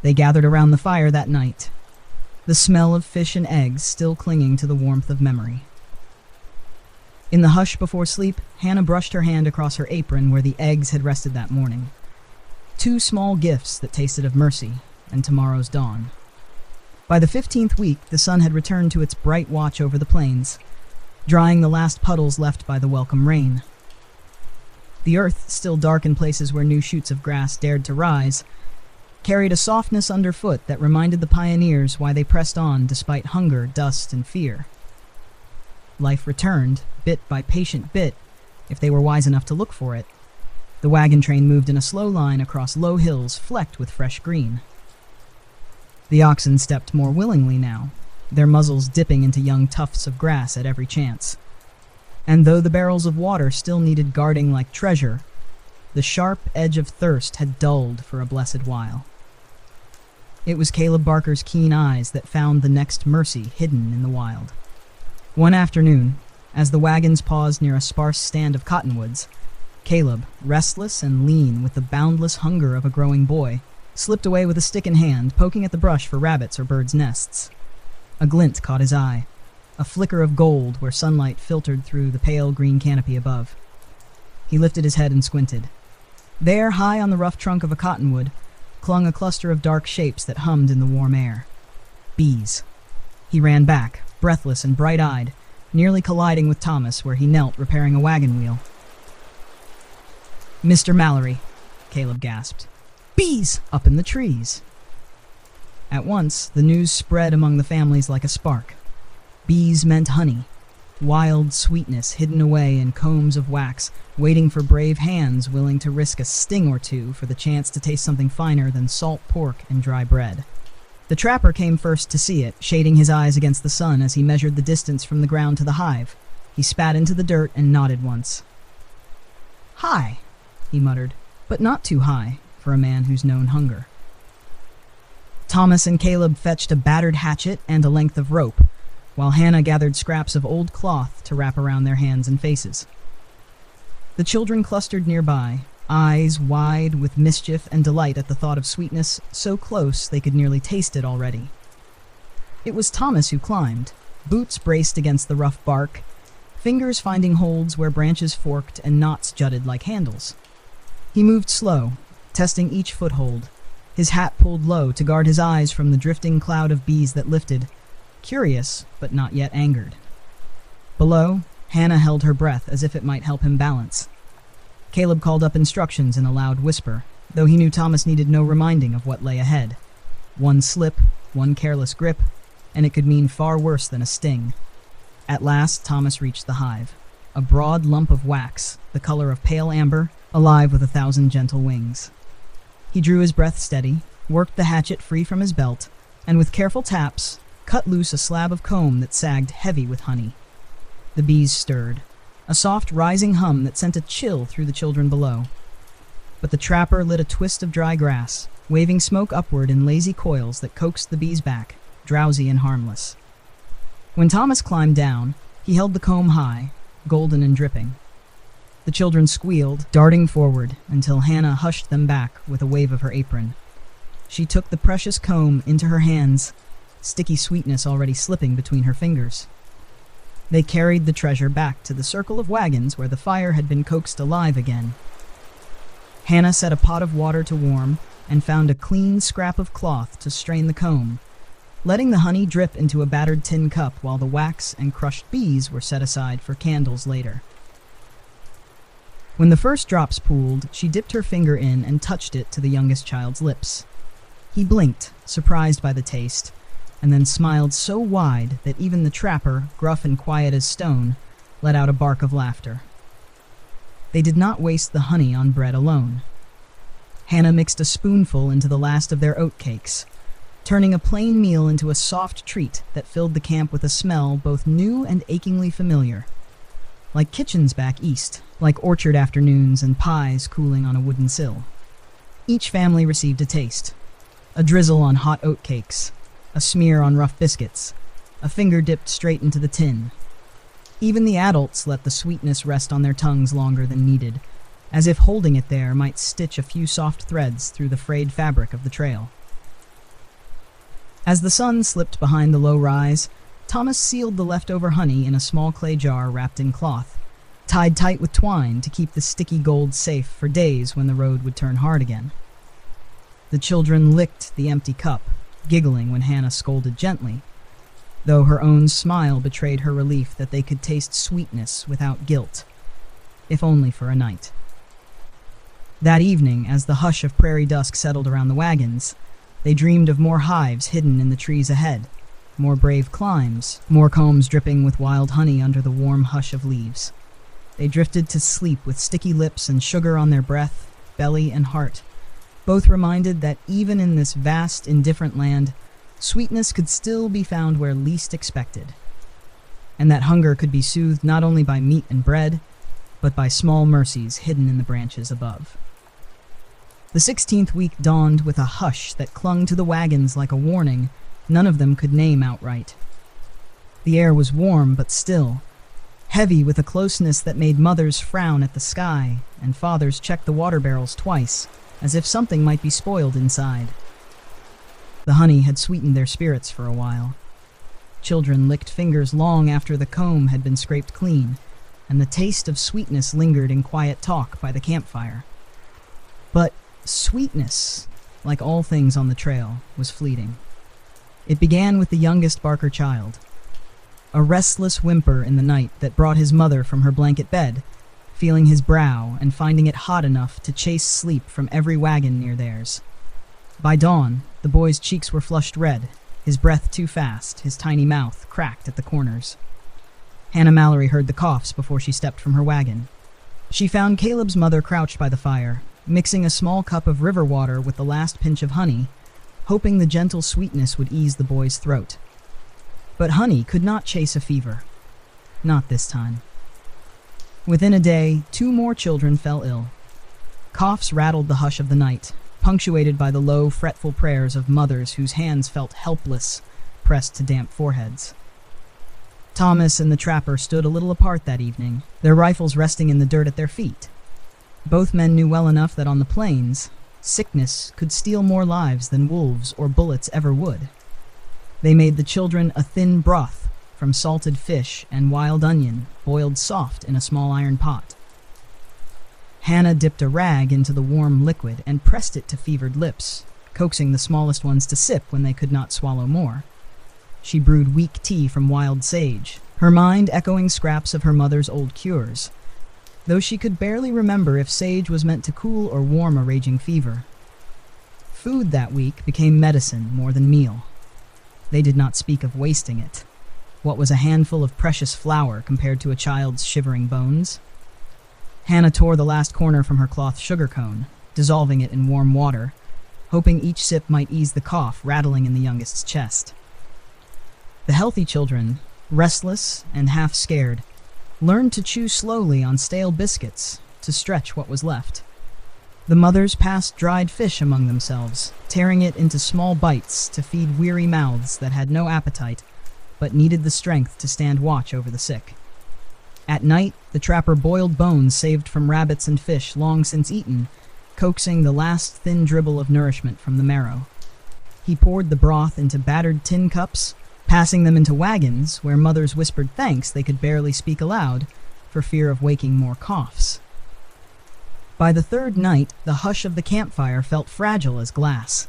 They gathered around the fire that night, the smell of fish and eggs still clinging to the warmth of memory. In the hush before sleep, Hannah brushed her hand across her apron where the eggs had rested that morning. 2 small gifts that tasted of mercy and tomorrow's dawn. By the 15th week, the sun had returned to its bright watch over the plains, drying the last puddles left by the welcome rain. The earth, still dark in places where new shoots of grass dared to rise, carried a softness underfoot that reminded the pioneers why they pressed on despite hunger, dust, and fear. Life returned, bit by patient bit, if they were wise enough to look for it. The wagon train moved in a slow line across low hills flecked with fresh green. The oxen stepped more willingly now, their muzzles dipping into young tufts of grass at every chance. And though the barrels of water still needed guarding like treasure, the sharp edge of thirst had dulled for a blessed while. It was Caleb Barker's keen eyes that found the next mercy hidden in the wild. One afternoon, as the wagons paused near a sparse stand of cottonwoods, Caleb, restless and lean with the boundless hunger of a growing boy, slipped away with a stick in hand, poking at the brush for rabbits or birds' nests. A glint caught his eye, a flicker of gold where sunlight filtered through the pale green canopy above. He lifted his head and squinted. There, high on the rough trunk of a cottonwood, clung a cluster of dark shapes that hummed in the warm air. Bees. He ran back, breathless and bright-eyed, nearly colliding with Thomas where he knelt repairing a wagon wheel. "Mr. Mallory," Caleb gasped. "Bees! Up in the trees!" At once, the news spread among the families like a spark. Bees meant honey, wild sweetness hidden away in combs of wax, waiting for brave hands willing to risk a sting or two for the chance to taste something finer than salt pork and dry bread. The trapper came first to see it, shading his eyes against the sun as he measured the distance from the ground to the hive. He spat into the dirt and nodded once. "High," he muttered, "but not too high for a man who's known hunger." Thomas and Caleb fetched a battered hatchet and a length of rope, while Hannah gathered scraps of old cloth to wrap around their hands and faces. The children clustered nearby, eyes wide with mischief and delight at the thought of sweetness so close they could nearly taste it already. It was Thomas who climbed, boots braced against the rough bark, fingers finding holds where branches forked and knots jutted like handles. He moved slow, testing each foothold, his hat pulled low to guard his eyes from the drifting cloud of bees that lifted, curious but not yet angered. Below, Hannah held her breath as if it might help him balance. Caleb called up instructions in a loud whisper, though he knew Thomas needed no reminding of what lay ahead. One slip, one careless grip, and it could mean far worse than a sting. At last, Thomas reached the hive, a broad lump of wax, the color of pale amber, alive with 1,000 gentle wings. He drew his breath steady, worked the hatchet free from his belt, and with careful taps, cut loose a slab of comb that sagged heavy with honey. The bees stirred, a soft rising hum that sent a chill through the children below. But the trapper lit a twist of dry grass, waving smoke upward in lazy coils that coaxed the bees back, drowsy and harmless. When Thomas climbed down, he held the comb high, golden and dripping. The children squealed, darting forward, until Hannah hushed them back with a wave of her apron. She took the precious comb into her hands, sticky sweetness already slipping between her fingers. They carried the treasure back to the circle of wagons where the fire had been coaxed alive again. Hannah set a pot of water to warm and found a clean scrap of cloth to strain the comb, letting the honey drip into a battered tin cup while the wax and crushed bees were set aside for candles later. When the first drops pooled, she dipped her finger in and touched it to the youngest child's lips. He blinked, surprised by the taste, and then smiled so wide that even the trapper, gruff and quiet as stone, let out a bark of laughter. They did not waste the honey on bread alone. Hannah mixed a spoonful into the last of their oat cakes, turning a plain meal into a soft treat that filled the camp with a smell both new and achingly familiar. Like kitchens back east, like orchard afternoons and pies cooling on a wooden sill. Each family received a taste. A drizzle on hot oat cakes, a smear on rough biscuits, a finger dipped straight into the tin. Even the adults let the sweetness rest on their tongues longer than needed, as if holding it there might stitch a few soft threads through the frayed fabric of the trail. As the sun slipped behind the low rise, Thomas sealed the leftover honey in a small clay jar wrapped in cloth, tied tight with twine to keep the sticky gold safe for days when the road would turn hard again. The children licked the empty cup, giggling when Hannah scolded gently, though her own smile betrayed her relief that they could taste sweetness without guilt, if only for a night. That evening, as the hush of prairie dusk settled around the wagons, they dreamed of more hives hidden in the trees ahead, more brave climbs, more combs dripping with wild honey under the warm hush of leaves. They drifted to sleep with sticky lips and sugar on their breath, belly, and heart, both reminded that even in this vast, indifferent land, sweetness could still be found where least expected, and that hunger could be soothed not only by meat and bread, but by small mercies hidden in the branches above. The 16th week dawned with a hush that clung to the wagons like a warning none of them could name outright. The air was warm but still, heavy with a closeness that made mothers frown at the sky and fathers check the water barrels twice, as if something might be spoiled inside. The honey had sweetened their spirits for a while. Children licked fingers long after the comb had been scraped clean, and the taste of sweetness lingered in quiet talk by the campfire. But sweetness, like all things on the trail, was fleeting. It began with the youngest Barker child. A restless whimper in the night that brought his mother from her blanket bed, feeling his brow and finding it hot enough to chase sleep from every wagon near theirs. By dawn, the boy's cheeks were flushed red, his breath too fast, his tiny mouth cracked at the corners. Hannah Mallory heard the coughs before she stepped from her wagon. She found Caleb's mother crouched by the fire, mixing a small cup of river water with the last pinch of honey, hoping the gentle sweetness would ease the boy's throat. But honey could not chase a fever. Not this time. Within a day, 2 more children fell ill. Coughs rattled the hush of the night, punctuated by the low, fretful prayers of mothers whose hands felt helpless, pressed to damp foreheads. Thomas and the trapper stood a little apart that evening, their rifles resting in the dirt at their feet. Both men knew well enough that on the plains, sickness could steal more lives than wolves or bullets ever would. They made the children a thin broth from salted fish and wild onion, boiled soft in a small iron pot. Hannah dipped a rag into the warm liquid and pressed it to fevered lips, coaxing the smallest ones to sip when they could not swallow more. She brewed weak tea from wild sage, her mind echoing scraps of her mother's old cures, though she could barely remember if sage was meant to cool or warm a raging fever. Food that week became medicine more than meal. They did not speak of wasting it. What was a handful of precious flour compared to a child's shivering bones? Hannah tore the last corner from her cloth sugar cone, dissolving it in warm water, hoping each sip might ease the cough rattling in the youngest's chest. The healthy children, restless and half scared, learned to chew slowly on stale biscuits to stretch what was left. The mothers passed dried fish among themselves, tearing it into small bites to feed weary mouths that had no appetite, but needed the strength to stand watch over the sick. At night, the trapper boiled bones saved from rabbits and fish long since eaten, coaxing the last thin dribble of nourishment from the marrow. He poured the broth into battered tin cups, passing them into wagons where mothers whispered thanks they could barely speak aloud for fear of waking more coughs. By the 3rd night, the hush of the campfire felt fragile as glass.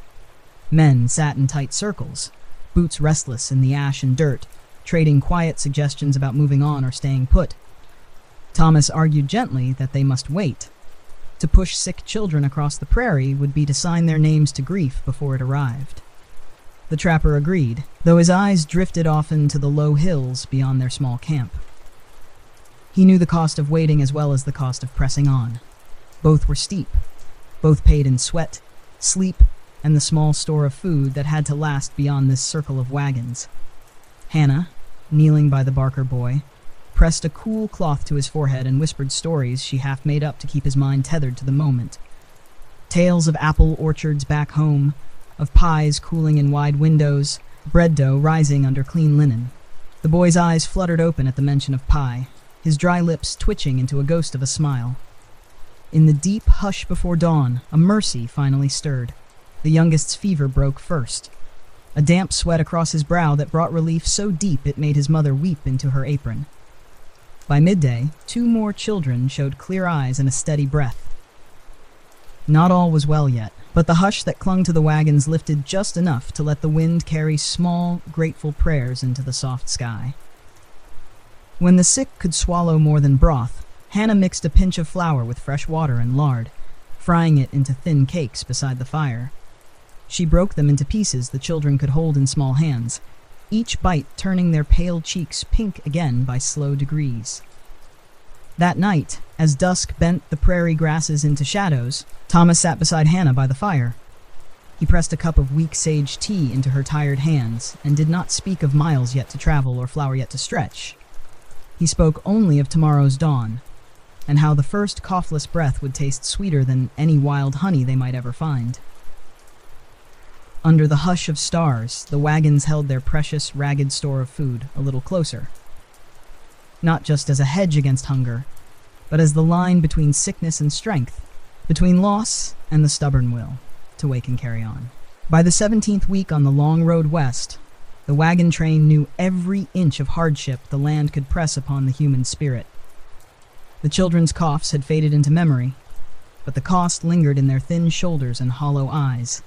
Men sat in tight circles, boots restless in the ash and dirt, trading quiet suggestions about moving on or staying put. Thomas argued gently that they must wait. To push sick children across the prairie would be to sign their names to grief before it arrived. The trapper agreed, though his eyes drifted often to the low hills beyond their small camp. He knew the cost of waiting as well as the cost of pressing on. Both were steep. Both paid in sweat, sleep, and the small store of food that had to last beyond this circle of wagons. Hannah, kneeling by the Barker boy, pressed a cool cloth to his forehead and whispered stories she half made up to keep his mind tethered to the moment. Tales of apple orchards back home, of pies cooling in wide windows, bread dough rising under clean linen. The boy's eyes fluttered open at the mention of pie, his dry lips twitching into a ghost of a smile. In the deep hush before dawn, a mercy finally stirred. The youngest's fever broke first. A damp sweat across his brow that brought relief so deep it made his mother weep into her apron. By midday, 2 more children showed clear eyes and a steady breath. Not all was well yet, but the hush that clung to the wagons lifted just enough to let the wind carry small, grateful prayers into the soft sky. When the sick could swallow more than broth, Hannah mixed a pinch of flour with fresh water and lard, frying it into thin cakes beside the fire. She broke them into pieces the children could hold in small hands, each bite turning their pale cheeks pink again by slow degrees. That night, as dusk bent the prairie grasses into shadows, Thomas sat beside Hannah by the fire. He pressed a cup of weak sage tea into her tired hands and did not speak of miles yet to travel or flour yet to stretch. He spoke only of tomorrow's dawn, and how the first coughless breath would taste sweeter than any wild honey they might ever find. Under the hush of stars, the wagons held their precious, ragged store of food a little closer. Not just as a hedge against hunger, but as the line between sickness and strength, between loss and the stubborn will to wake and carry on. By the 17th week on the long road west, the wagon train knew every inch of hardship the land could press upon the human spirit. The children's coughs had faded into memory, but the cost lingered in their thin shoulders and hollow eyes.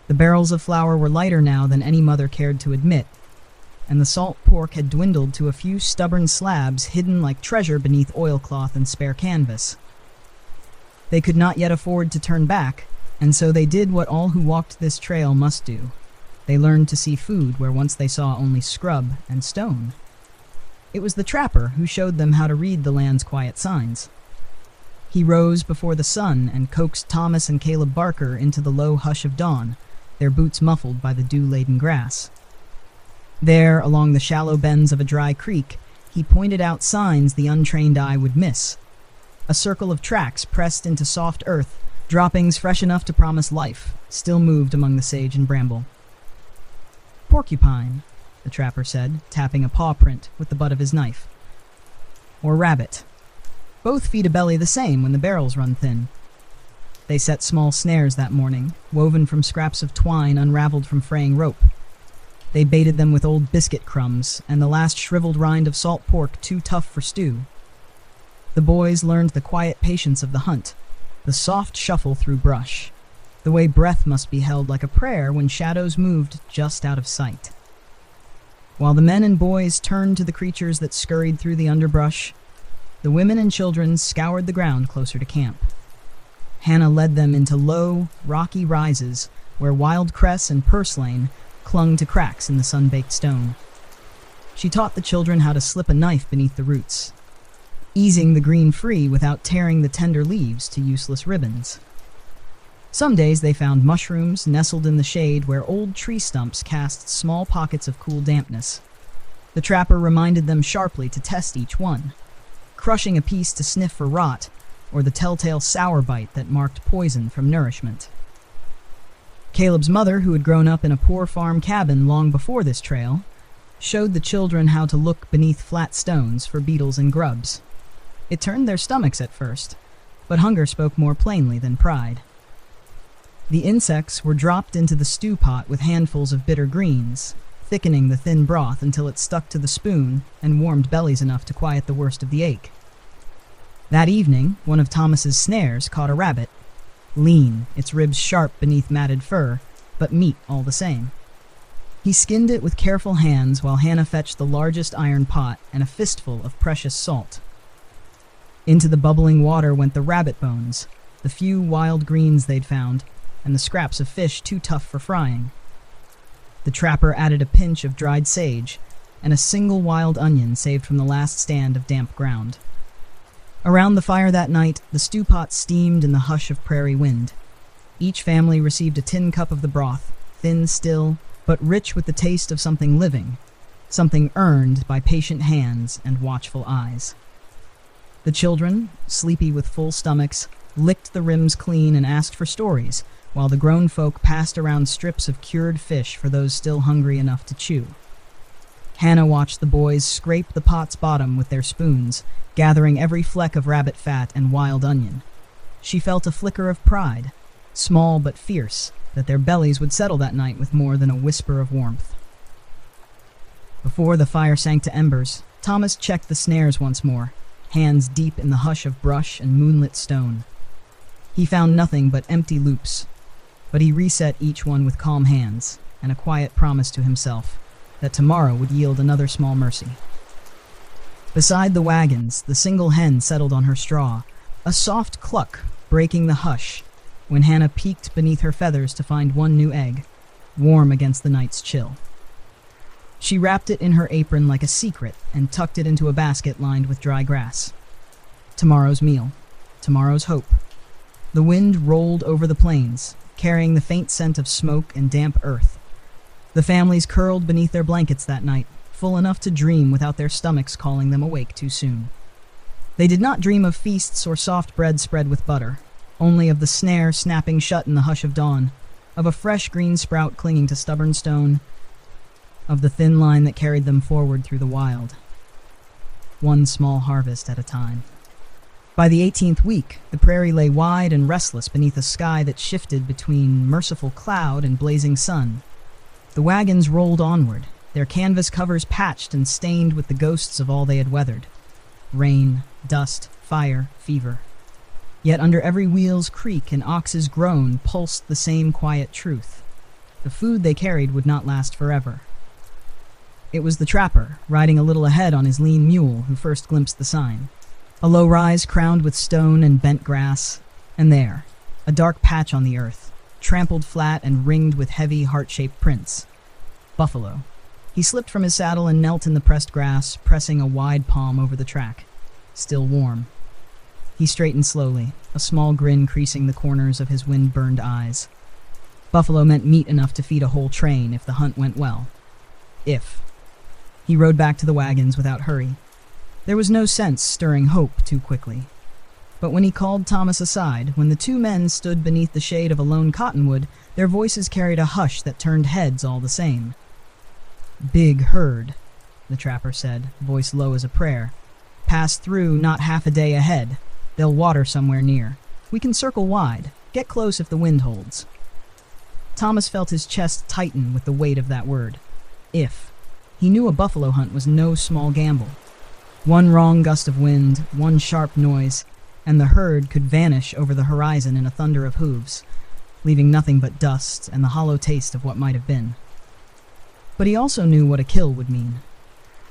The barrels of flour were lighter now than any mother cared to admit, and the salt pork had dwindled to a few stubborn slabs hidden like treasure beneath oilcloth and spare canvas. They could not yet afford to turn back, and so they did what all who walked this trail must do. They learned to see food where once they saw only scrub and stone. It was the trapper who showed them how to read the land's quiet signs. He rose before the sun and coaxed Thomas and Caleb Barker into the low hush of dawn, their boots muffled by the dew-laden grass. There, along the shallow bends of a dry creek, he pointed out signs the untrained eye would miss. A circle of tracks pressed into soft earth, droppings fresh enough to promise life, still moved among the sage and bramble. "Porcupine," the trapper said, tapping a paw print with the butt of his knife. "Or rabbit. Both feed a belly the same when the barrels run thin." They set small snares that morning, woven from scraps of twine unraveled from fraying rope. They baited them with old biscuit crumbs and the last shriveled rind of salt pork too tough for stew. The boys learned the quiet patience of the hunt, the soft shuffle through brush, the way breath must be held like a prayer when shadows moved just out of sight. While the men and boys turned to the creatures that scurried through the underbrush, the women and children scoured the ground closer to camp. Hannah led them into low, rocky rises where wild cress and purslane clung to cracks in the sun-baked stone. She taught the children how to slip a knife beneath the roots, easing the green free without tearing the tender leaves to useless ribbons. Some days they found mushrooms nestled in the shade where old tree stumps cast small pockets of cool dampness. The trapper reminded them sharply to test each one, crushing a piece to sniff for rot, or the telltale sour bite that marked poison from nourishment. Caleb's mother, who had grown up in a poor farm cabin long before this trail, showed the children how to look beneath flat stones for beetles and grubs. It turned their stomachs at first, but hunger spoke more plainly than pride. The insects were dropped into the stew pot with handfuls of bitter greens, thickening the thin broth until it stuck to the spoon and warmed bellies enough to quiet the worst of the ache. That evening, one of Thomas's snares caught a rabbit, lean, its ribs sharp beneath matted fur, but meat all the same. He skinned it with careful hands while Hannah fetched the largest iron pot and a fistful of precious salt. Into the bubbling water went the rabbit bones, the few wild greens they'd found, and the scraps of fish too tough for frying. The trapper added a pinch of dried sage and a single wild onion saved from the last stand of damp ground. Around the fire that night, the stew pot steamed in the hush of prairie wind. Each family received a tin cup of the broth, thin still, but rich with the taste of something living, something earned by patient hands and watchful eyes. The children, sleepy with full stomachs, licked the rims clean and asked for stories, while the grown folk passed around strips of cured fish for those still hungry enough to chew. Hannah watched the boys scrape the pot's bottom with their spoons, gathering every fleck of rabbit fat and wild onion. She felt a flicker of pride, small but fierce, that their bellies would settle that night with more than a whisper of warmth. Before the fire sank to embers, Thomas checked the snares once more, hands deep in the hush of brush and moonlit stone. He found nothing but empty loops, but he reset each one with calm hands and a quiet promise to himself that tomorrow would yield another small mercy. Beside the wagons, the single hen settled on her straw, a soft cluck breaking the hush when Hannah peeked beneath her feathers to find one new egg, warm against the night's chill. She wrapped it in her apron like a secret and tucked it into a basket lined with dry grass. Tomorrow's meal, tomorrow's hope. The wind rolled over the plains, carrying the faint scent of smoke and damp earth. The families curled beneath their blankets that night, full enough to dream without their stomachs calling them awake too soon. They did not dream of feasts or soft bread spread with butter, only of the snare snapping shut in the hush of dawn, of a fresh green sprout clinging to stubborn stone, of the thin line that carried them forward through the wild. One small harvest at a time. By the 18th week, the prairie lay wide and restless beneath a sky that shifted between merciful cloud and blazing sun. The wagons rolled onward, their canvas covers patched and stained with the ghosts of all they had weathered. Rain, dust, fire, fever. Yet under every wheel's creak and ox's groan pulsed the same quiet truth. The food they carried would not last forever. It was the trapper, riding a little ahead on his lean mule, who first glimpsed the sign. A low rise crowned with stone and bent grass, and there, a dark patch on the earth, trampled flat and ringed with heavy, heart-shaped prints. Buffalo. He slipped from his saddle and knelt in the pressed grass, pressing a wide palm over the track. Still warm. He straightened slowly, a small grin creasing the corners of his wind-burned eyes. Buffalo meant meat enough to feed a whole train if the hunt went well. If. He rode back to the wagons without hurry. There was no sense stirring hope too quickly. But when he called Thomas aside, when the two men stood beneath the shade of a lone cottonwood, their voices carried a hush that turned heads all the same. "Big herd," the trapper said, voice low as a prayer. "Pass through not half a day ahead. They'll water somewhere near. We can circle wide. Get close if the wind holds." Thomas felt his chest tighten with the weight of that word. If. He knew a buffalo hunt was no small gamble. One wrong gust of wind, one sharp noise, and the herd could vanish over the horizon in a thunder of hooves, leaving nothing but dust and the hollow taste of what might have been. But he also knew what a kill would mean.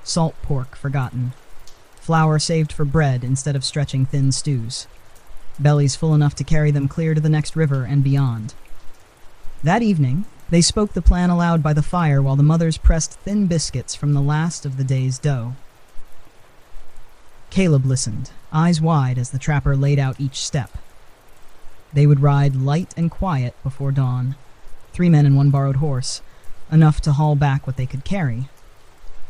Salt pork forgotten. Flour saved for bread instead of stretching thin stews. Bellies full enough to carry them clear to the next river and beyond. That evening, they spoke the plan aloud by the fire while the mothers pressed thin biscuits from the last of the day's dough. Caleb listened, eyes wide as the trapper laid out each step. They would ride light and quiet before dawn, 3 men and 1 borrowed horse, enough to haul back what they could carry.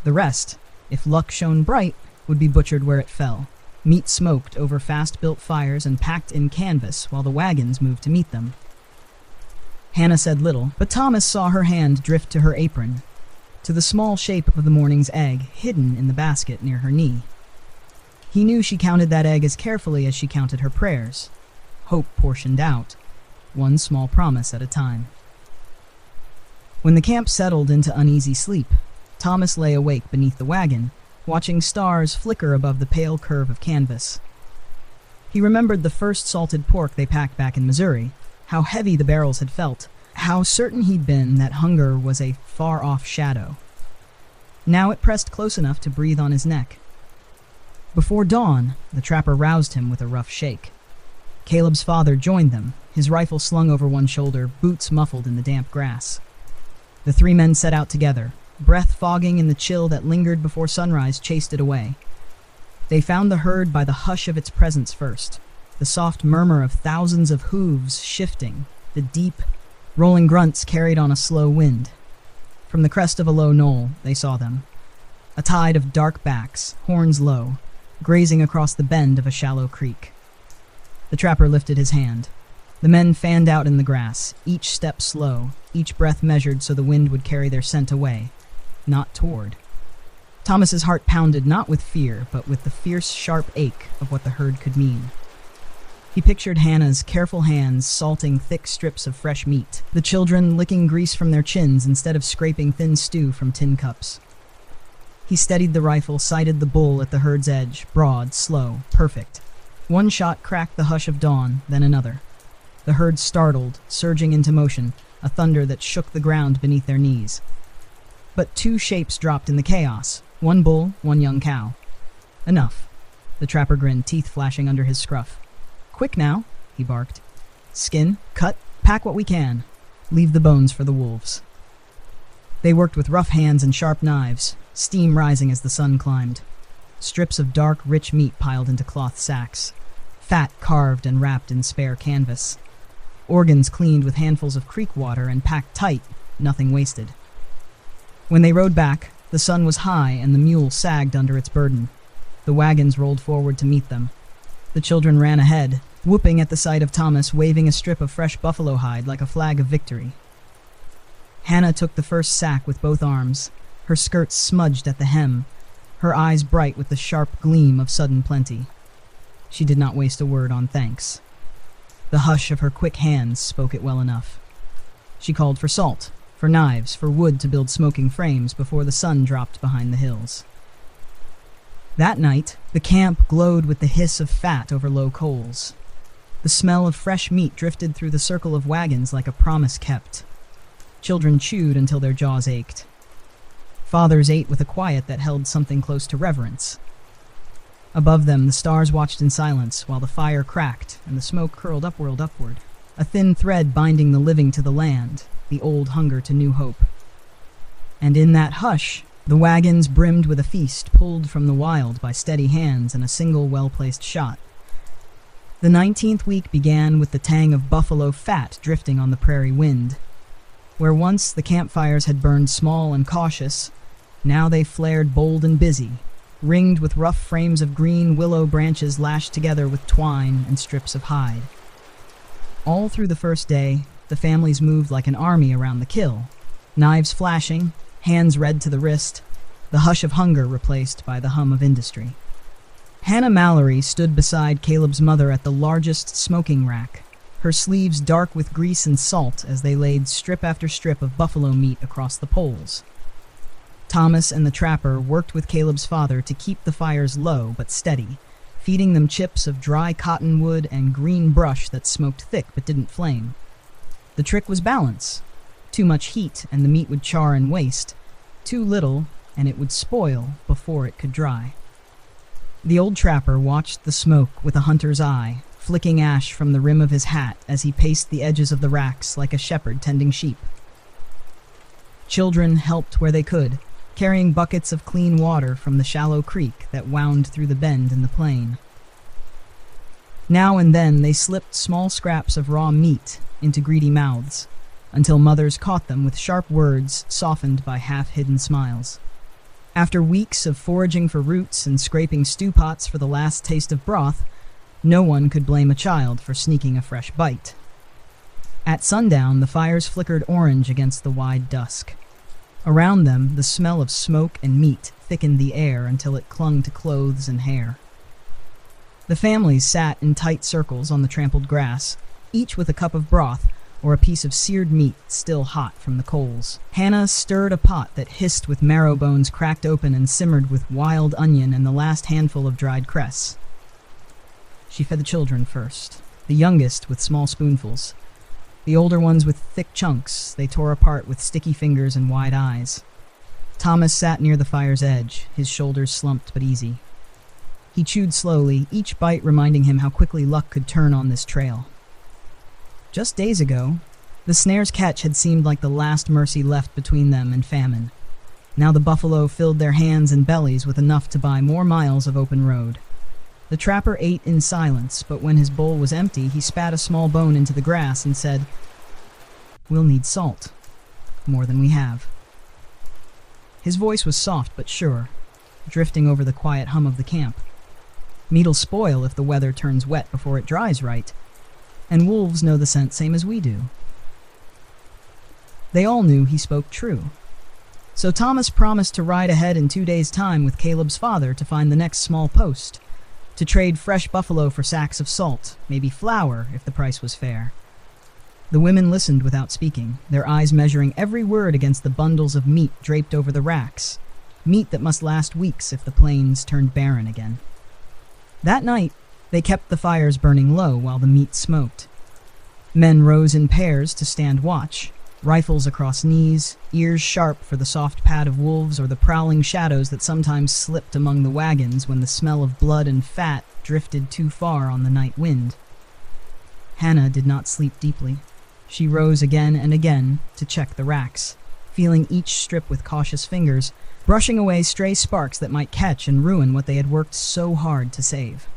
The rest, if luck shone bright, would be butchered where it fell, meat smoked over fast-built fires and packed in canvas while the wagons moved to meet them. Hannah said little, but Thomas saw her hand drift to her apron, to the small shape of the morning's egg hidden in the basket near her knee. He knew she counted that egg as carefully as she counted her prayers, hope portioned out, one small promise at a time. When the camp settled into uneasy sleep, Thomas lay awake beneath the wagon, watching stars flicker above the pale curve of canvas. He remembered the first salted pork they packed back in Missouri, how heavy the barrels had felt, how certain he'd been that hunger was a far-off shadow. Now it pressed close enough to breathe on his neck. Before dawn, the trapper roused him with a rough shake. Caleb's father joined them, his rifle slung over one shoulder, boots muffled in the damp grass. The 3 men set out together, breath fogging in the chill that lingered before sunrise chased it away. They found the herd by the hush of its presence first, the soft murmur of thousands of hooves shifting, the deep, rolling grunts carried on a slow wind. From the crest of a low knoll, they saw them. A tide of dark backs, horns low, grazing across the bend of a shallow creek. The trapper lifted his hand. The men fanned out in the grass, each step slow, each breath measured so the wind would carry their scent away, not toward. Thomas's heart pounded not with fear, but with the fierce, sharp ache of what the herd could mean. He pictured Hannah's careful hands salting thick strips of fresh meat, the children licking grease from their chins instead of scraping thin stew from tin cups. He steadied the rifle, sighted the bull at the herd's edge, broad, slow, perfect. One shot cracked the hush of dawn, then another. The herd startled, surging into motion, a thunder that shook the ground beneath their knees. But two shapes dropped in the chaos, one bull, one young cow. Enough. The trapper grinned, teeth flashing under his scruff. Quick now, he barked. Skin, cut, pack what we can. Leave the bones for the wolves. They worked with rough hands and sharp knives, steam rising as the sun climbed. Strips of dark, rich meat piled into cloth sacks. Fat carved and wrapped in spare canvas. Organs cleaned with handfuls of creek water and packed tight, nothing wasted. When they rode back, the sun was high and the mule sagged under its burden. The wagons rolled forward to meet them. The children ran ahead, whooping at the sight of Thomas waving a strip of fresh buffalo hide like a flag of victory. Hannah took the first sack with both arms, her skirts smudged at the hem, her eyes bright with the sharp gleam of sudden plenty. She did not waste a word on thanks. The hush of her quick hands spoke it well enough. She called for salt, for knives, for wood to build smoking frames before the sun dropped behind the hills. That night, the camp glowed with the hiss of fat over low coals. The smell of fresh meat drifted through the circle of wagons like a promise kept. Children chewed until their jaws ached. Fathers ate with a quiet that held something close to reverence. Above them, the stars watched in silence while the fire cracked and the smoke curled upward, a thin thread binding the living to the land, the old hunger to new hope. And in that hush, the wagons brimmed with a feast pulled from the wild by steady hands and a single well-placed shot. The 19th week began with the tang of buffalo fat drifting on the prairie wind. Where once the campfires had burned small and cautious, now they flared bold and busy, ringed with rough frames of green willow branches lashed together with twine and strips of hide. All through the first day, the families moved like an army around the kill, knives flashing, hands red to the wrist, the hush of hunger replaced by the hum of industry. Hannah Mallory stood beside Caleb's mother at the largest smoking rack, her sleeves dark with grease and salt as they laid strip after strip of buffalo meat across the poles. Thomas and the trapper worked with Caleb's father to keep the fires low but steady, feeding them chips of dry cottonwood and green brush that smoked thick but didn't flame. The trick was balance. Too much heat and the meat would char and waste. Too little and it would spoil before it could dry. The old trapper watched the smoke with a hunter's eye, flicking ash from the rim of his hat as he paced the edges of the racks like a shepherd tending sheep. Children helped where they could, carrying buckets of clean water from the shallow creek that wound through the bend in the plain. Now and then they slipped small scraps of raw meat into greedy mouths, until mothers caught them with sharp words softened by half-hidden smiles. After weeks of foraging for roots and scraping stew pots for the last taste of broth, no one could blame a child for sneaking a fresh bite. At sundown, the fires flickered orange against the wide dusk. Around them, the smell of smoke and meat thickened the air until it clung to clothes and hair. The families sat in tight circles on the trampled grass, each with a cup of broth or a piece of seared meat still hot from the coals. Hannah stirred a pot that hissed with marrow bones cracked open and simmered with wild onion and the last handful of dried cress. She fed the children first, the youngest with small spoonfuls. The older ones with thick chunks they tore apart with sticky fingers and wide eyes. Thomas sat near the fire's edge, his shoulders slumped but easy. He chewed slowly, each bite reminding him how quickly luck could turn on this trail. Just days ago, the snare's catch had seemed like the last mercy left between them and famine. Now the buffalo filled their hands and bellies with enough to buy more miles of open road. The trapper ate in silence, but when his bowl was empty, he spat a small bone into the grass and said, "We'll need salt. More than we have." His voice was soft but sure, drifting over the quiet hum of the camp. Meat'll spoil if the weather turns wet before it dries right, and wolves know the scent same as we do. They all knew he spoke true. So Thomas promised to ride ahead in 2 days' time with Caleb's father to find the next small post, to trade fresh buffalo for sacks of salt, maybe flour if the price was fair. The women listened without speaking, their eyes measuring every word against the bundles of meat draped over the racks, meat that must last weeks if the plains turned barren again. That night, they kept the fires burning low while the meat smoked. Men rose in pairs to stand watch, rifles across knees, ears sharp for the soft pad of wolves or the prowling shadows that sometimes slipped among the wagons when the smell of blood and fat drifted too far on the night wind. Hannah did not sleep deeply. She rose again and again to check the racks, feeling each strip with cautious fingers, brushing away stray sparks that might catch and ruin what they had worked so hard to save.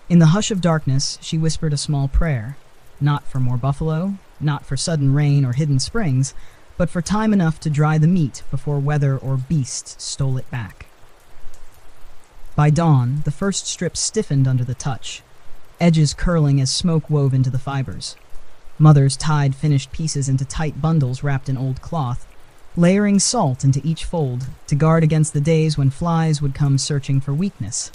In the hush of darkness, she whispered a small prayer, not for more buffalo, not for sudden rain or hidden springs, but for time enough to dry the meat before weather or beast stole it back. By dawn, the first strip stiffened under the touch, edges curling as smoke wove into the fibers. Mothers tied finished pieces into tight bundles wrapped in old cloth, layering salt into each fold to guard against the days when flies would come searching for weakness.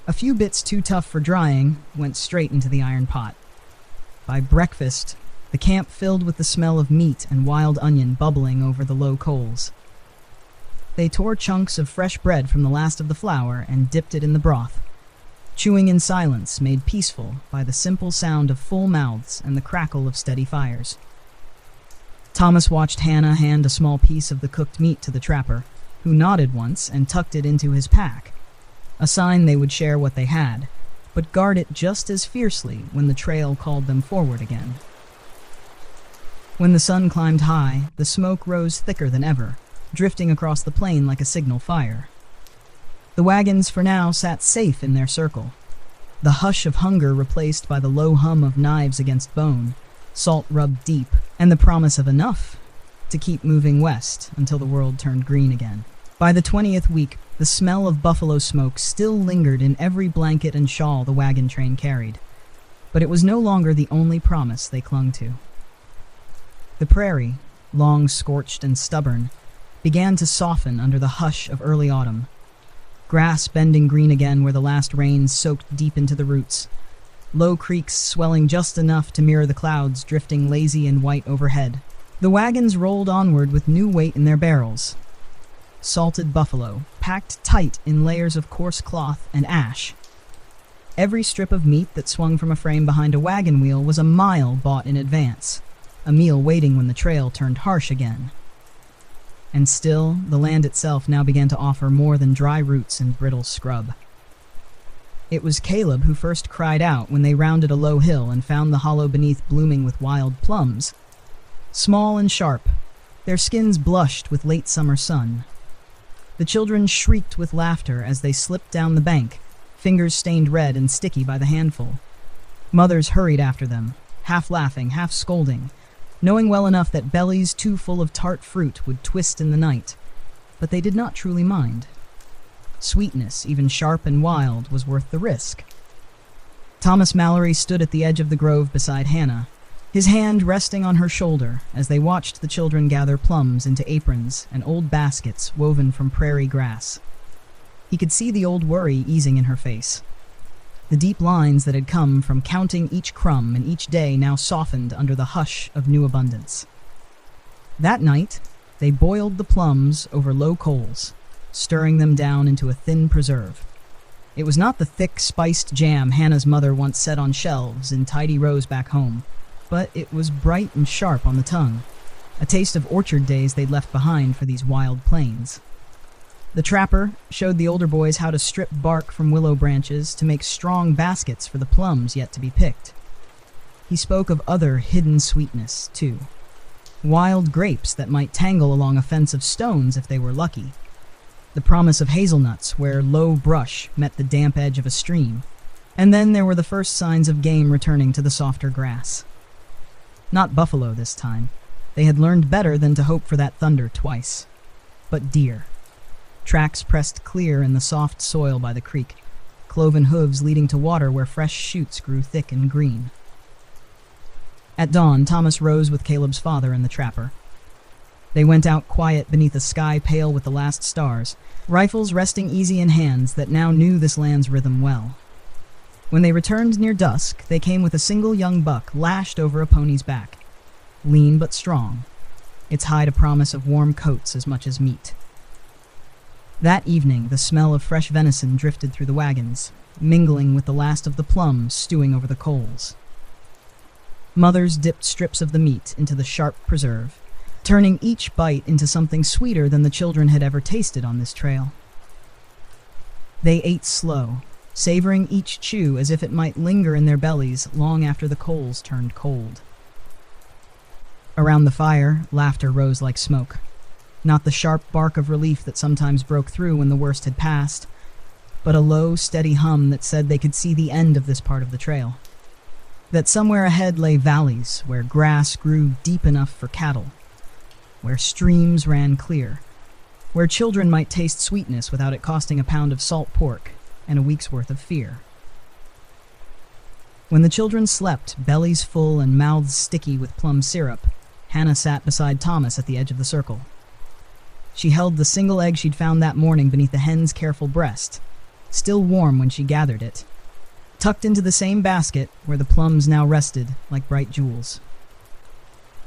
A few bits too tough for drying went straight into the iron pot. By breakfast, the camp filled with the smell of meat and wild onion bubbling over the low coals. They tore chunks of fresh bread from the last of the flour and dipped it in the broth, chewing in silence made peaceful by the simple sound of full mouths and the crackle of steady fires. Thomas watched Hannah hand a small piece of the cooked meat to the trapper, who nodded once and tucked it into his pack, a sign they would share what they had, but guard it just as fiercely when the trail called them forward again. When the sun climbed high, the smoke rose thicker than ever, drifting across the plain like a signal fire. The wagons for now sat safe in their circle, the hush of hunger replaced by the low hum of knives against bone, salt rubbed deep, and the promise of enough to keep moving west until the world turned green again. By the 20th week, the smell of buffalo smoke still lingered in every blanket and shawl the wagon train carried, but it was no longer the only promise they clung to. The prairie, long scorched and stubborn, began to soften under the hush of early autumn, grass bending green again where the last rains soaked deep into the roots, low creeks swelling just enough to mirror the clouds drifting lazy and white overhead. The wagons rolled onward with new weight in their barrels. Salted buffalo, packed tight in layers of coarse cloth and ash. Every strip of meat that swung from a frame behind a wagon wheel was a mile bought in advance, a meal waiting when the trail turned harsh again. And still, the land itself now began to offer more than dry roots and brittle scrub. It was Caleb who first cried out when they rounded a low hill and found the hollow beneath blooming with wild plums. Small and sharp, their skins blushed with late summer sun. The children shrieked with laughter as they slipped down the bank, fingers stained red and sticky by the handful. Mothers hurried after them, half laughing, half scolding, knowing well enough that bellies too full of tart fruit would twist in the night, but they did not truly mind. Sweetness, even sharp and wild, was worth the risk. Thomas Mallory stood at the edge of the grove beside Hannah, his hand resting on her shoulder as they watched the children gather plums into aprons and old baskets woven from prairie grass. He could see the old worry easing in her face. The deep lines that had come from counting each crumb and each day now softened under the hush of new abundance. That night, they boiled the plums over low coals, stirring them down into a thin preserve. It was not the thick, spiced jam Hannah's mother once set on shelves in tidy rows back home, but it was bright and sharp on the tongue, a taste of orchard days they'd left behind for these wild plains. The trapper showed the older boys how to strip bark from willow branches to make strong baskets for the plums yet to be picked. He spoke of other hidden sweetness, too. Wild grapes that might tangle along a fence of stones if they were lucky. The promise of hazelnuts where low brush met the damp edge of a stream. And then there were the first signs of game returning to the softer grass. Not buffalo this time. They had learned better than to hope for that thunder twice. But deer. Tracks pressed clear in the soft soil by the creek, cloven hooves leading to water where fresh shoots grew thick and green. At dawn, Thomas rose with Caleb's father and the trapper. They went out quiet beneath a sky pale with the last stars, rifles resting easy in hands that now knew this land's rhythm well. When they returned near dusk, they came with a single young buck lashed over a pony's back, lean but strong, its hide a promise of warm coats as much as meat. That evening, the smell of fresh venison drifted through the wagons, mingling with the last of the plums stewing over the coals. Mothers dipped strips of the meat into the sharp preserve, turning each bite into something sweeter than the children had ever tasted on this trail. They ate slow, savoring each chew as if it might linger in their bellies long after the coals turned cold. Around the fire, laughter rose like smoke. Not the sharp bark of relief that sometimes broke through when the worst had passed, but a low, steady hum that said they could see the end of this part of the trail. That somewhere ahead lay valleys where grass grew deep enough for cattle, where streams ran clear, where children might taste sweetness without it costing a pound of salt pork and a week's worth of fear. When the children slept, bellies full and mouths sticky with plum syrup, Hannah sat beside Thomas at the edge of the circle. She held the single egg she'd found that morning beneath the hen's careful breast, still warm when she gathered it, tucked into the same basket where the plums now rested like bright jewels.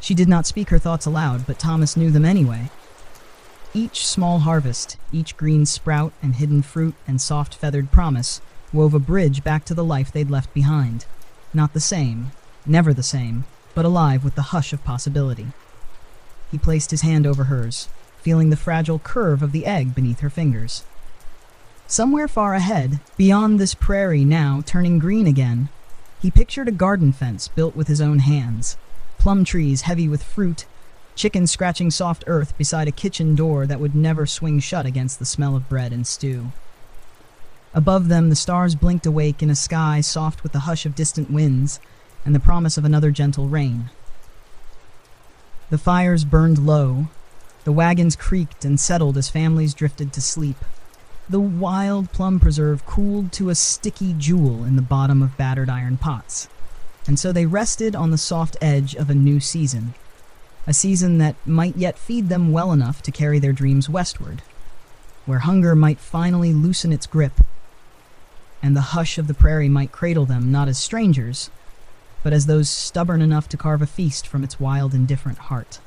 She did not speak her thoughts aloud, but Thomas knew them anyway. Each small harvest, each green sprout and hidden fruit and soft feathered promise wove a bridge back to the life they'd left behind. Not the same, never the same, but alive with the hush of possibility. He placed his hand over hers, feeling the fragile curve of the egg beneath her fingers. Somewhere far ahead, beyond this prairie now turning green again, he pictured a garden fence built with his own hands, plum trees heavy with fruit, chickens scratching soft earth beside a kitchen door that would never swing shut against the smell of bread and stew. Above them, the stars blinked awake in a sky soft with the hush of distant winds and the promise of another gentle rain. The fires burned low, the wagons creaked and settled as families drifted to sleep. The wild plum preserve cooled to a sticky jewel in the bottom of battered iron pots, and so they rested on the soft edge of a new season, a season that might yet feed them well enough to carry their dreams westward, where hunger might finally loosen its grip, and the hush of the prairie might cradle them not as strangers, but as those stubborn enough to carve a feast from its wild, indifferent heart.